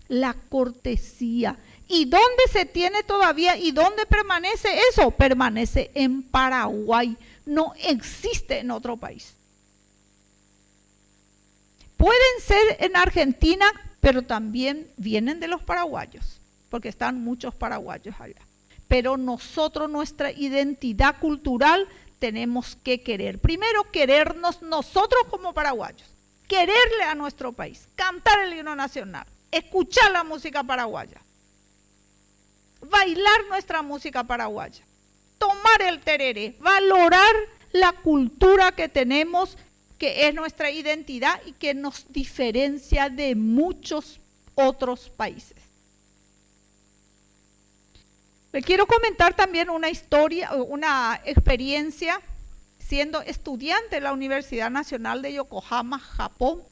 la cortesía. ¿Y dónde se tiene todavía? ¿Y dónde permanece eso? Permanece en Paraguay, no existe en otro país. Pueden ser en Argentina, pero también vienen de los paraguayos, porque están muchos paraguayos allá. Pero nosotros, nuestra identidad cultural, tenemos que querer. Primero, querernos nosotros como paraguayos. Quererle a nuestro país, cantar el himno nacional, escuchar la música paraguaya, bailar nuestra música paraguaya, tomar el tereré, valorar la cultura que tenemos, que es nuestra identidad y que nos diferencia de muchos otros países. Le quiero comentar también una historia, una experiencia siendo estudiante en la Universidad Nacional de Yokohama, Japón.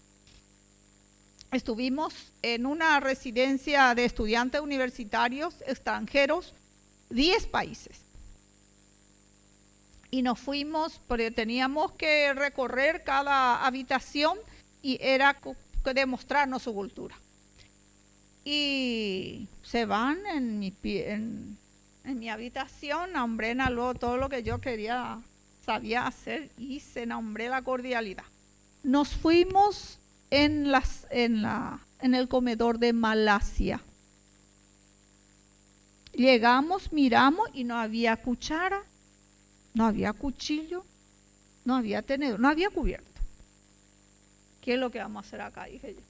Estuvimos en una residencia de estudiantes universitarios extranjeros, 10 países. Y nos fuimos, porque teníamos que recorrer cada habitación y era demostrarnos su cultura. Y se van en mi habitación, nombré luego todo lo que yo sabía hacer y se nombré la cordialidad. Nos fuimos en el comedor de Malasia. Llegamos, miramos y no había cuchara, no había cuchillo, no había tenedor, no había cubierto. ¿Qué es lo que vamos a hacer acá? Dije yo.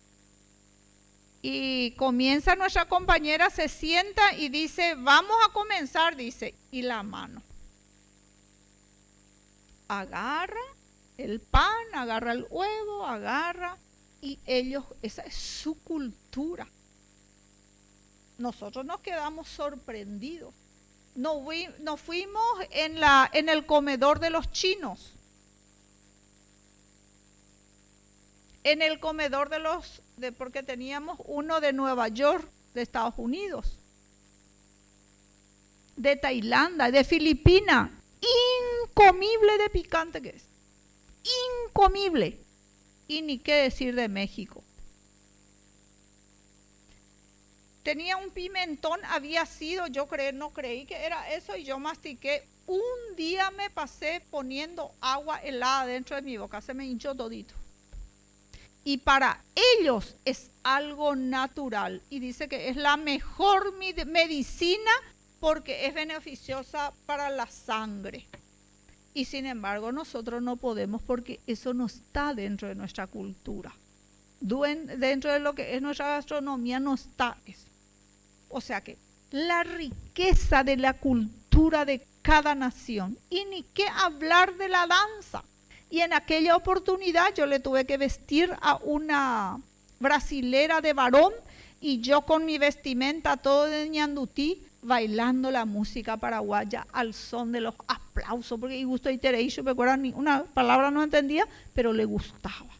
Y comienza nuestra compañera, se sienta y dice, vamos a comenzar, dice, y la mano. Agarra el pan, agarra el huevo, agarra, y ellos, esa es su cultura. Nosotros nos quedamos sorprendidos. Nos fuimos en el comedor de los chinos. En el comedor porque teníamos uno de Nueva York, de Estados Unidos, de Tailandia, de Filipinas. Incomible de picante que es. Incomible. Y ni qué decir de México. Tenía un pimentón, había sido, no creí que era eso y yo mastiqué. Un día me pasé poniendo agua helada dentro de mi boca, se me hinchó todito. Y para ellos es algo natural y dice que es la mejor medicina porque es beneficiosa para la sangre. Y sin embargo nosotros no podemos porque eso no está dentro de nuestra cultura. Dentro de lo que es nuestra gastronomía no está eso. O sea que la riqueza de la cultura de cada nación. Y ni qué hablar de la danza. Y en aquella oportunidad yo le tuve que vestir a una brasilera de varón y yo con mi vestimenta todo de ñandutí bailando la música paraguaya al son de los aplausos, porque gusto y tereisho, ni una palabra no entendía, pero le gustaba.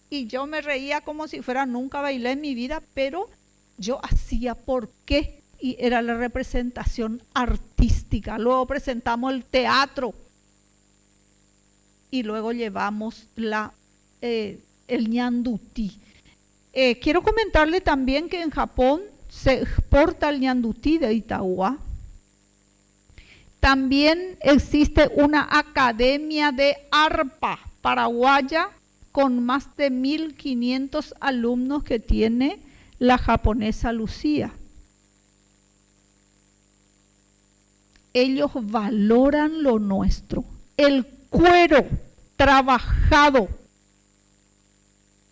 Y yo me reía como si fuera nunca bailé en mi vida, pero yo hacía por qué, y era la representación artística. Luego presentamos el teatro y luego llevamos el ñandutí. Quiero comentarle también que en Japón se exporta el ñandutí de Itagua. También existe una academia de arpa paraguaya con más de 1.500 alumnos que tiene la japonesa Lucía. Ellos valoran lo nuestro, el cuero trabajado,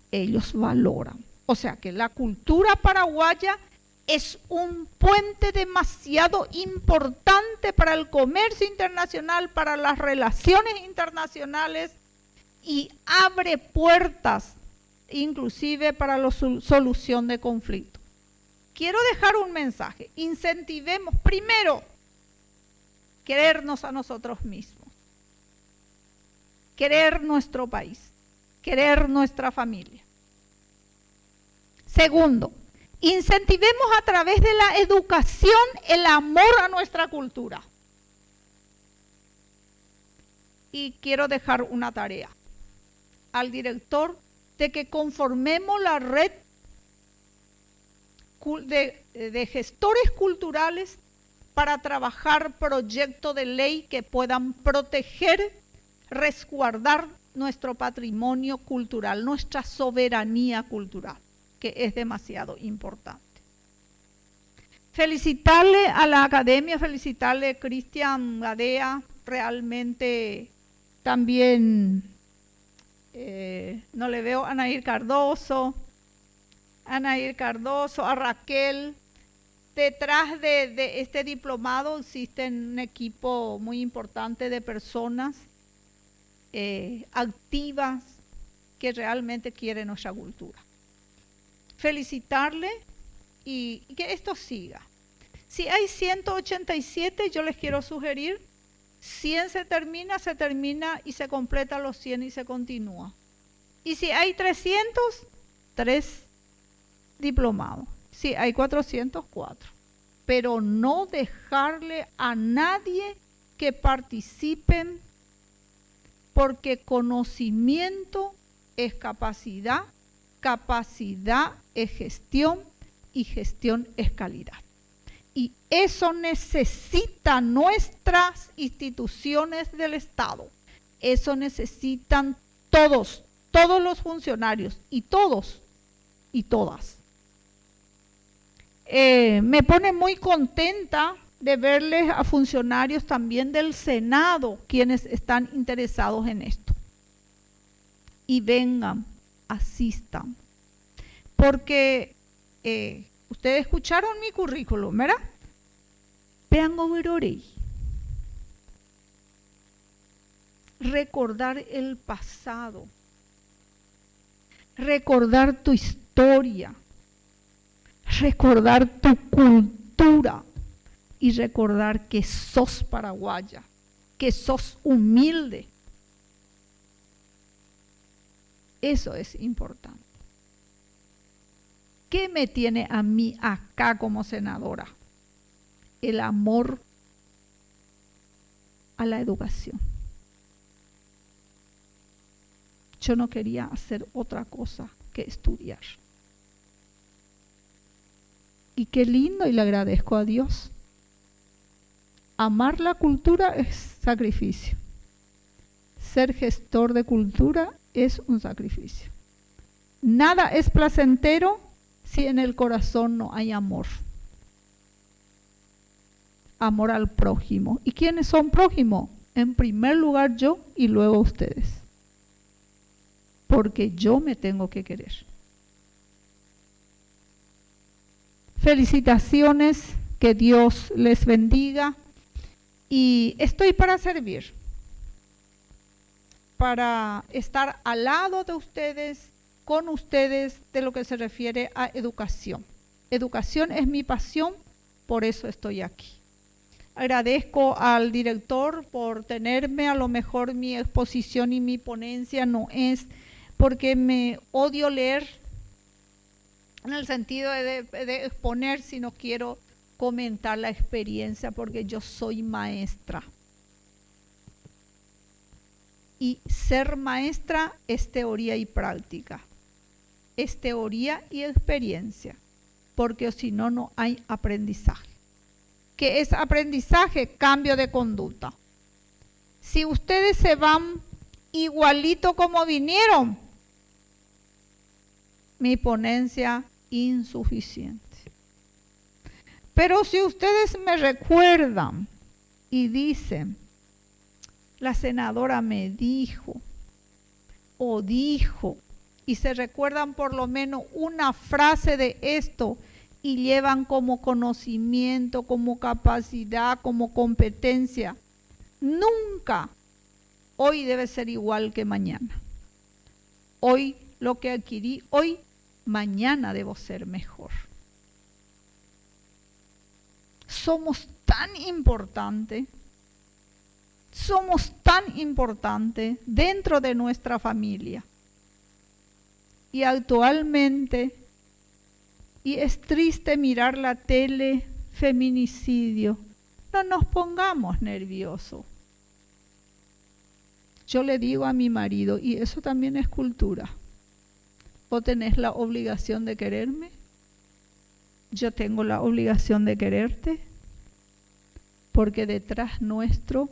ellos valoran. O sea que la cultura paraguaya es un puente demasiado importante para el comercio internacional, para las relaciones internacionales y abre puertas inclusive para la solución de conflictos. Quiero dejar un mensaje. Incentivemos primero querernos a nosotros mismos, querer nuestro país, querer nuestra familia. Segundo, incentivemos a través de la educación el amor a nuestra cultura. Y quiero dejar una tarea al director de que conformemos la red de gestores culturales para trabajar proyectos de ley que puedan proteger, resguardar nuestro patrimonio cultural, nuestra soberanía cultural, que es demasiado importante. Felicitarle a la academia, felicitarle a Cristian Gadea, realmente también no le veo a Anaír Cardoso, a Raquel. Detrás de este diplomado existe un equipo muy importante de personas activas que realmente quieren nuestra cultura. Felicitarle y que esto siga. Si hay 187, yo les quiero sugerir, 100 se termina y se completa los 100 y se continúa. Y si hay 300, 3 diplomados. Sí, hay 404, pero no dejarle a nadie que participen, porque conocimiento es capacidad, capacidad es gestión y gestión es calidad. Y eso necesitan nuestras instituciones del Estado, eso necesitan todos los funcionarios y todos y todas. Me pone muy contenta de verles a funcionarios también del Senado, quienes están interesados en esto. Y vengan, asistan. Porque ustedes escucharon mi currículum, ¿verdad? Vean Goberorey. Recordar el pasado. Recordar tu historia. Recordar tu cultura y recordar que sos paraguaya, que sos humilde. Eso es importante. ¿Qué me tiene a mí acá como senadora? El amor a la educación. Yo no quería hacer otra cosa que estudiar. Y qué lindo, y le agradezco a Dios. Amar la cultura es sacrificio. Ser gestor de cultura es un sacrificio. Nada es placentero si en el corazón no hay amor. Amor al prójimo. ¿Y quiénes son prójimos? En primer lugar yo y luego ustedes. Porque yo me tengo que querer. Felicitaciones, que Dios les bendiga y estoy para servir, para estar al lado de ustedes, con ustedes, de lo que se refiere a educación. Educación es mi pasión, por eso estoy aquí. Agradezco al director por tenerme, a lo mejor mi exposición y mi ponencia no es porque me odio leer, en el sentido de exponer, sino quiero comentar la experiencia porque yo soy maestra. Y ser maestra es teoría y práctica, es teoría y experiencia, porque si no, no hay aprendizaje. ¿Qué es aprendizaje? Cambio de conducta. Si ustedes se van igualito como vinieron, mi ponencia insuficiente. Pero si ustedes me recuerdan y dicen, la senadora me dijo, o dijo, y se recuerdan por lo menos una frase de esto y llevan como conocimiento, como capacidad, como competencia, nunca hoy debe ser igual que mañana. Hoy lo que adquirí, hoy, mañana debo ser mejor. Somos tan importantes dentro de nuestra familia. Y actualmente, y es triste mirar la tele, feminicidio, no nos pongamos nerviosos. Yo le digo a mi marido, y eso también es cultura, ¿vos tenés la obligación de quererme? Yo tengo la obligación de quererte, porque detrás nuestro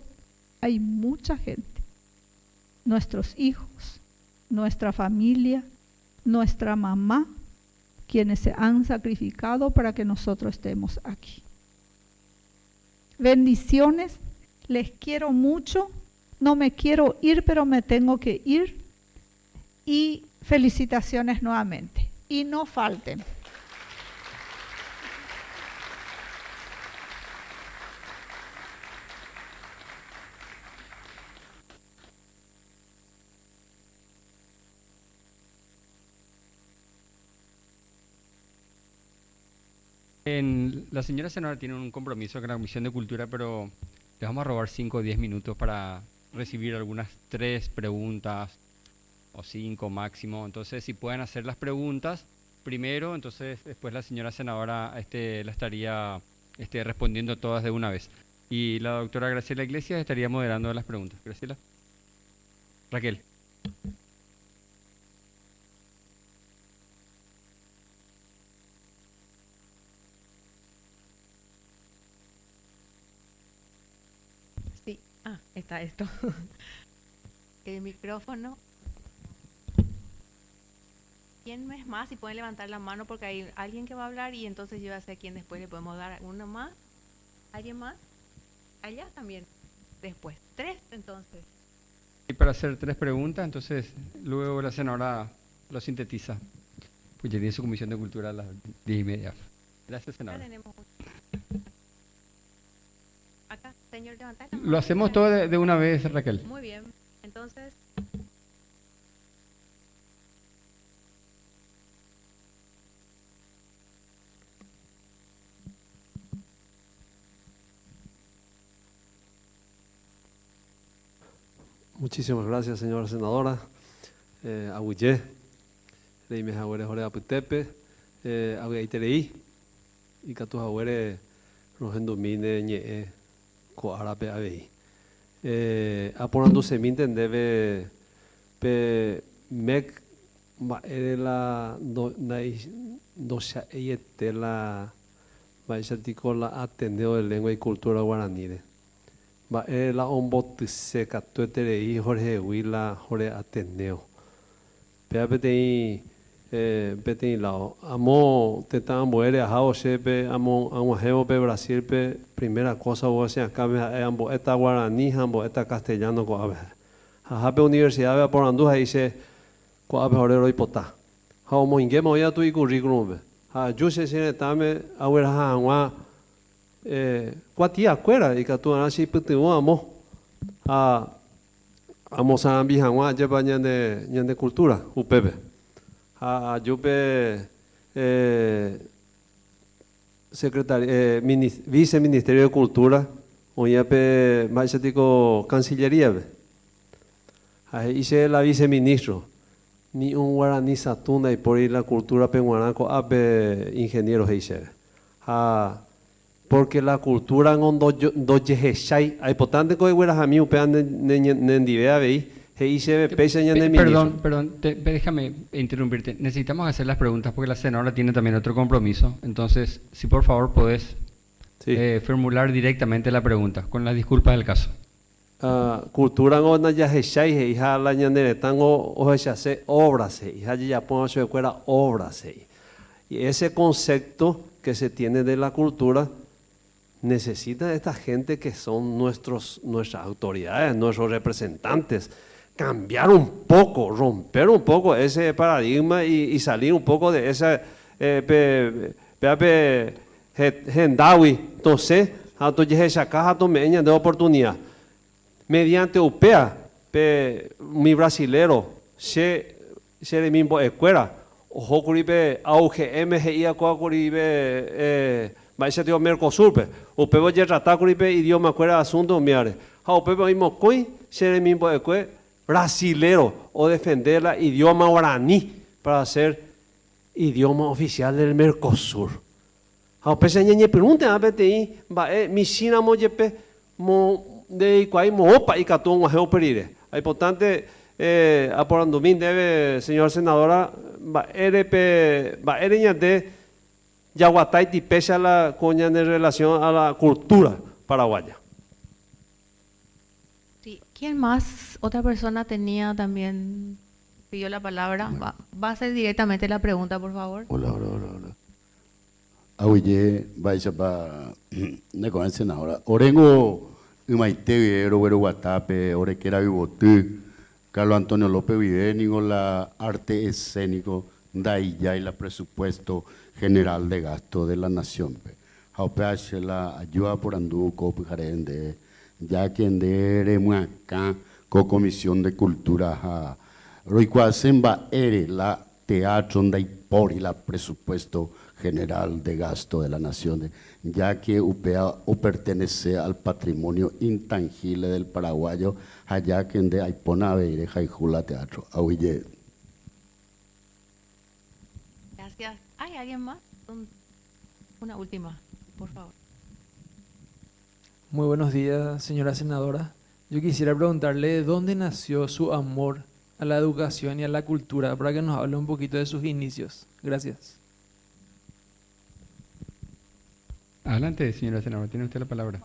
hay mucha gente, nuestros hijos, nuestra familia, nuestra mamá, quienes se han sacrificado para que nosotros estemos aquí. Bendiciones, les quiero mucho, no me quiero ir, pero me tengo que ir, y felicitaciones nuevamente, y no falten. La señora senadora tiene un compromiso con la Comisión de Cultura, pero le vamos a robar 5 o 10 minutos para recibir algunas 3 preguntas o 5 máximo. Entonces, si pueden hacer las preguntas primero, entonces después la señora senadora la estaría respondiendo todas de una vez. Y la doctora Graciela Iglesias estaría moderando las preguntas. Graciela. Raquel. Sí, está esto. El micrófono. ¿Quién es más? Si pueden levantar la mano porque hay alguien que va a hablar y entonces yo ya sé a quién después le podemos dar uno más. ¿Alguien más? Allá también. Después. 3 entonces. Y para hacer 3 preguntas, entonces luego la senadora lo sintetiza. Pues ya tiene su Comisión de Cultura a las 10:30. Gracias, senadora. Acá, señor, levanta la mano. Lo hacemos todo de una vez, Raquel. Muy bien. Entonces, muchísimas gracias, señora senadora. Aguillé, Reime Jagüere Jore Aputepe, Agueiterei, y Catu Jagüere Rogendumine Ñe, Coarape Abei. Aporando Seminten debe Mec Maerela Dosha Eyetela Baixaticola Ateneo de Lengua y Cultura Guaranire. La ombotiseca tueterei Jorge Huila Jorge Ateneo. Petei lao. Amo tetan boere ajao shepe amo ajeo pe Brasil pe primera cosa vos acá ambo eta guaraní ambo eta castellano ko abe. Jape universidad por anduja dice ko abe jorero ipota. Hao mo ingemo ya tu curriculum be. Ha juse sine tame awera hanwa Cuatia cuera y catuana si putuo amo amo sambi hanwa lleva ñande cultura upebe yupe secretario viceministerio de cultura oyape maestro cancillería be hice la viceministro ni un guaraní satuna y por ir la cultura penguanaco ape ingeniero heiser porque la cultura en do yeheshai hay potente que hubiera a mí upean nendivea veis Perdón, déjame interrumpirte. Necesitamos hacer las preguntas porque la senadora tiene también otro compromiso. Entonces, si por favor podés formular directamente la pregunta, con las disculpas del caso. cultura ngo na ya hechai hija la ñandere tango o se obras hija ya pongo se cuera obras. Y ese concepto que se tiene de la cultura necesita esta gente que son nuestras autoridades, nuestros representantes, cambiar un poco, romper un poco ese paradigma y salir un poco de esa gendawi, entonces, a tu yehechaca, a meña de oportunidad. Mediante UPEA, mi brasilero, se de mismo escuela, ojo curibe auge MGI curibe maíz tío Mercosur, upebo ya trata curibe idioma escuela asunto miare. Ha upebo mismo coi se de mismo escuela brasilero o defender la idioma guaraní para ser idioma oficial del Mercosur. Ha upese ñeñe pregunta a PTI, mi china mo yepe mo de cuál mo opa y catón o geoperire. Es importante aporandumín debe, señora senadora, de Yaguatay tipesa la coña en relación a la cultura paraguaya. Sí. ¿Quién más? Otra persona tenía también, pidió la palabra. Va a hacer directamente la pregunta, por favor. Hola. Ahuye, vaya para el senadora. Orengo, Umaite, Vivero, Guatape, Orequera, Vivotú, Carlos Antonio López Vidénigo, la arte escénico, Dailla y la presupuesto general de gasto de la nación. Jaupeache la ayuda por Anduco, Pijarende, ya que en acá, con Comisión de Cultura, Roicuasemba, ere la teatro, por y la presupuesto general de gasto de la nación, ya que UPEA o pertenece al patrimonio intangible del paraguayo, allá que de Aipona y Jaijula Teatro. Ahuye. Gracias. ¿Hay alguien más? Una última, por favor. Muy buenos días, señora senadora. Yo quisiera preguntarle de dónde nació su amor a la educación y a la cultura, para que nos hable un poquito de sus inicios. Gracias. Adelante, señora senadora, tiene usted la palabra.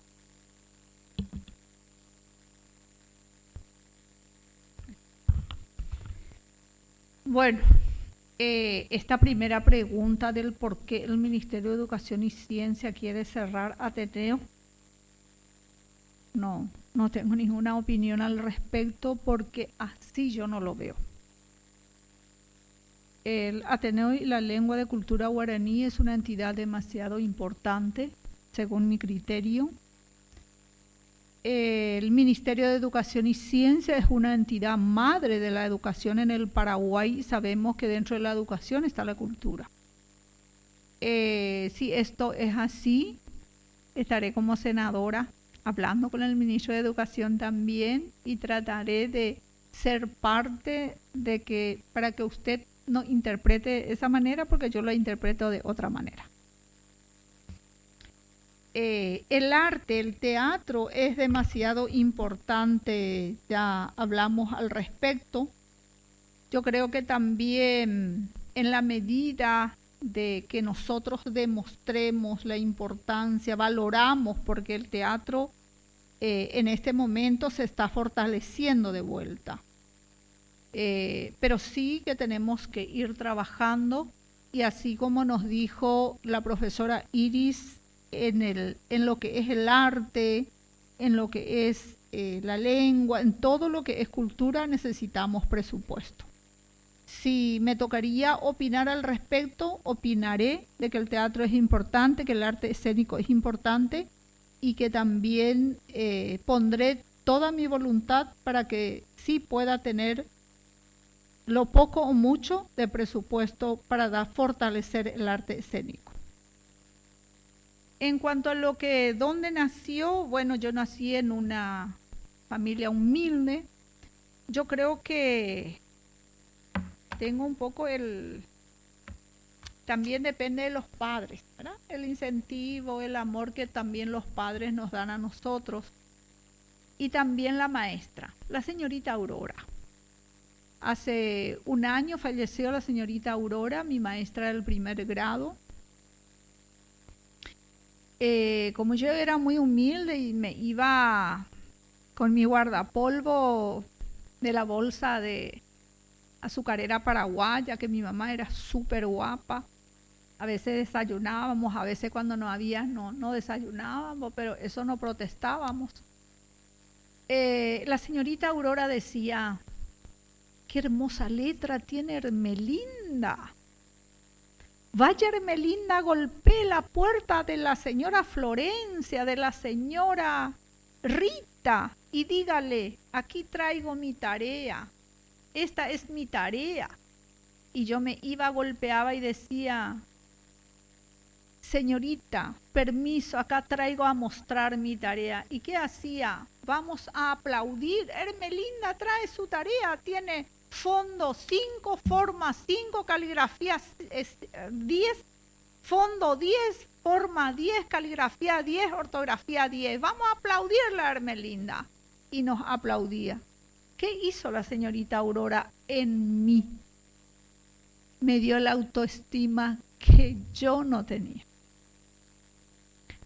Bueno, esta primera pregunta del por qué el Ministerio de Educación y Ciencia quiere cerrar Ateneo, no tengo ninguna opinión al respecto porque así yo no lo veo. El Ateneo y la Lengua de Cultura Guaraní es una entidad demasiado importante, según mi criterio. El Ministerio de Educación y Ciencia es una entidad madre de la educación en el Paraguay y sabemos que dentro de la educación está la cultura. Si esto es así, estaré como senadora hablando con el ministro de Educación también y trataré de ser parte de que, para que usted no interprete de esa manera, porque yo lo interpreto de otra manera. El arte, el teatro es demasiado importante, ya hablamos al respecto. Yo creo que también en la medida de que nosotros demostremos la importancia, valoramos, porque el teatro en este momento se está fortaleciendo de vuelta. Pero sí que tenemos que ir trabajando y así como nos dijo la profesora Iris, en lo que es el arte, en lo que es la lengua, en todo lo que es cultura necesitamos presupuesto. Si me tocaría opinar al respecto, opinaré de que el teatro es importante, que el arte escénico es importante y que también pondré toda mi voluntad para que sí pueda tener lo poco o mucho de presupuesto para fortalecer el arte escénico. En cuanto a dónde nació, bueno, yo nací en una familia humilde. Yo creo que tengo un poco también depende de los padres, ¿verdad? El incentivo, el amor que también los padres nos dan a nosotros. Y también la maestra, la señorita Aurora. Hace un año falleció la señorita Aurora, mi maestra del primer grado. Como yo era muy humilde y me iba con mi guardapolvo de la bolsa de azucarera paraguaya, que mi mamá era súper guapa. A veces desayunábamos, a veces cuando no había, no desayunábamos, pero eso no protestábamos. La señorita Aurora decía, qué hermosa letra tiene Hermelinda. Vaya Hermelinda, golpee la puerta de la señora Florencia, de la señora Rita, y dígale, aquí traigo mi tarea, esta es mi tarea. Y yo me iba, golpeaba y decía, señorita, permiso, acá traigo a mostrar mi tarea. ¿Y qué hacía? Vamos a aplaudir. Hermelinda trae su tarea, tiene fondo 5, forma 5, caligrafía 10, fondo 10, forma 10, caligrafía 10, ortografía 10. Vamos a aplaudirle a Hermelinda. Y nos aplaudía. ¿Qué hizo la señorita Aurora en mí? Me dio la autoestima que yo no tenía.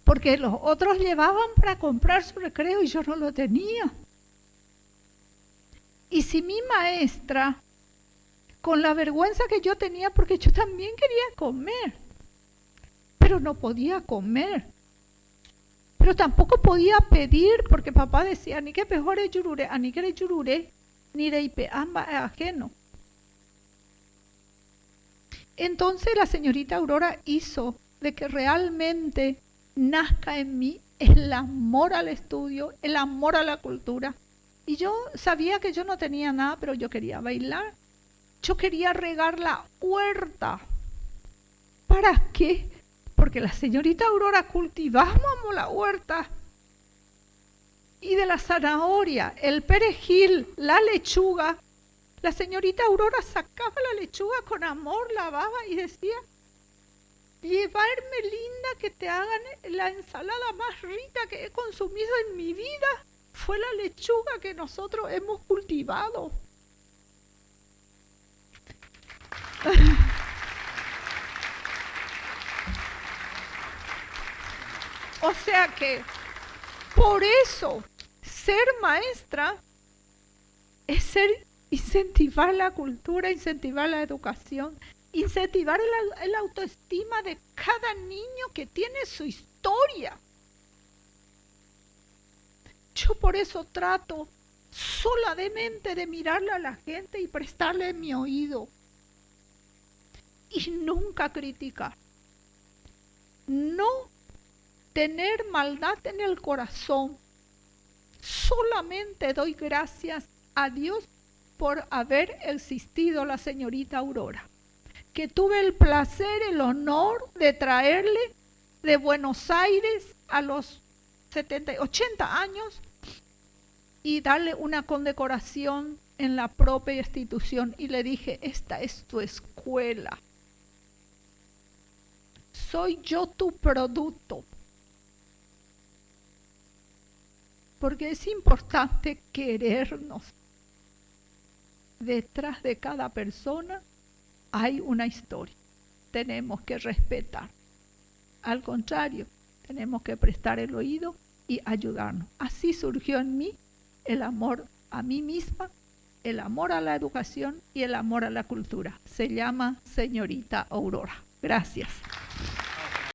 Porque los otros llevaban para comprar su recreo y yo no lo tenía. Y si mi maestra, con la vergüenza que yo tenía, porque yo también quería comer, pero no podía comer. Pero tampoco podía pedir, porque papá decía, ni que pejore yurure, ni que yurure, ni de ipe, amba ajeno. Entonces la señorita Aurora hizo de que realmente nazca en mí el amor al estudio, el amor a la cultura. Y yo sabía que yo no tenía nada, pero yo quería bailar. Yo quería regar la huerta. ¿Para qué? Porque la señorita Aurora cultivábamos la huerta. Y de la zanahoria, el perejil, la lechuga, la señorita Aurora sacaba la lechuga con amor, lavaba y decía, llevarme linda que te hagan la ensalada más rica que he consumido en mi vida. Fue la lechuga que nosotros hemos cultivado. O sea que, por eso, ser maestra es incentivar la cultura, incentivar la educación, incentivar el autoestima de cada niño que tiene su historia. Yo por eso trato solamente de mirarle a la gente y prestarle mi oído. Y nunca criticar. No tener maldad en el corazón. Solamente doy gracias a Dios por haber existido la señorita Aurora, que tuve el placer, el honor de traerle de Buenos Aires a los 80 años y darle una condecoración en la propia institución. Y le dije, esta es tu escuela. Soy yo tu producto. Porque es importante querernos. Detrás de cada persona hay una historia. Tenemos que respetar. Al contrario, tenemos que prestar el oído y ayudarnos. Así surgió en mí el amor a mí misma, el amor a la educación y el amor a la cultura. Se llama señorita Aurora. Gracias.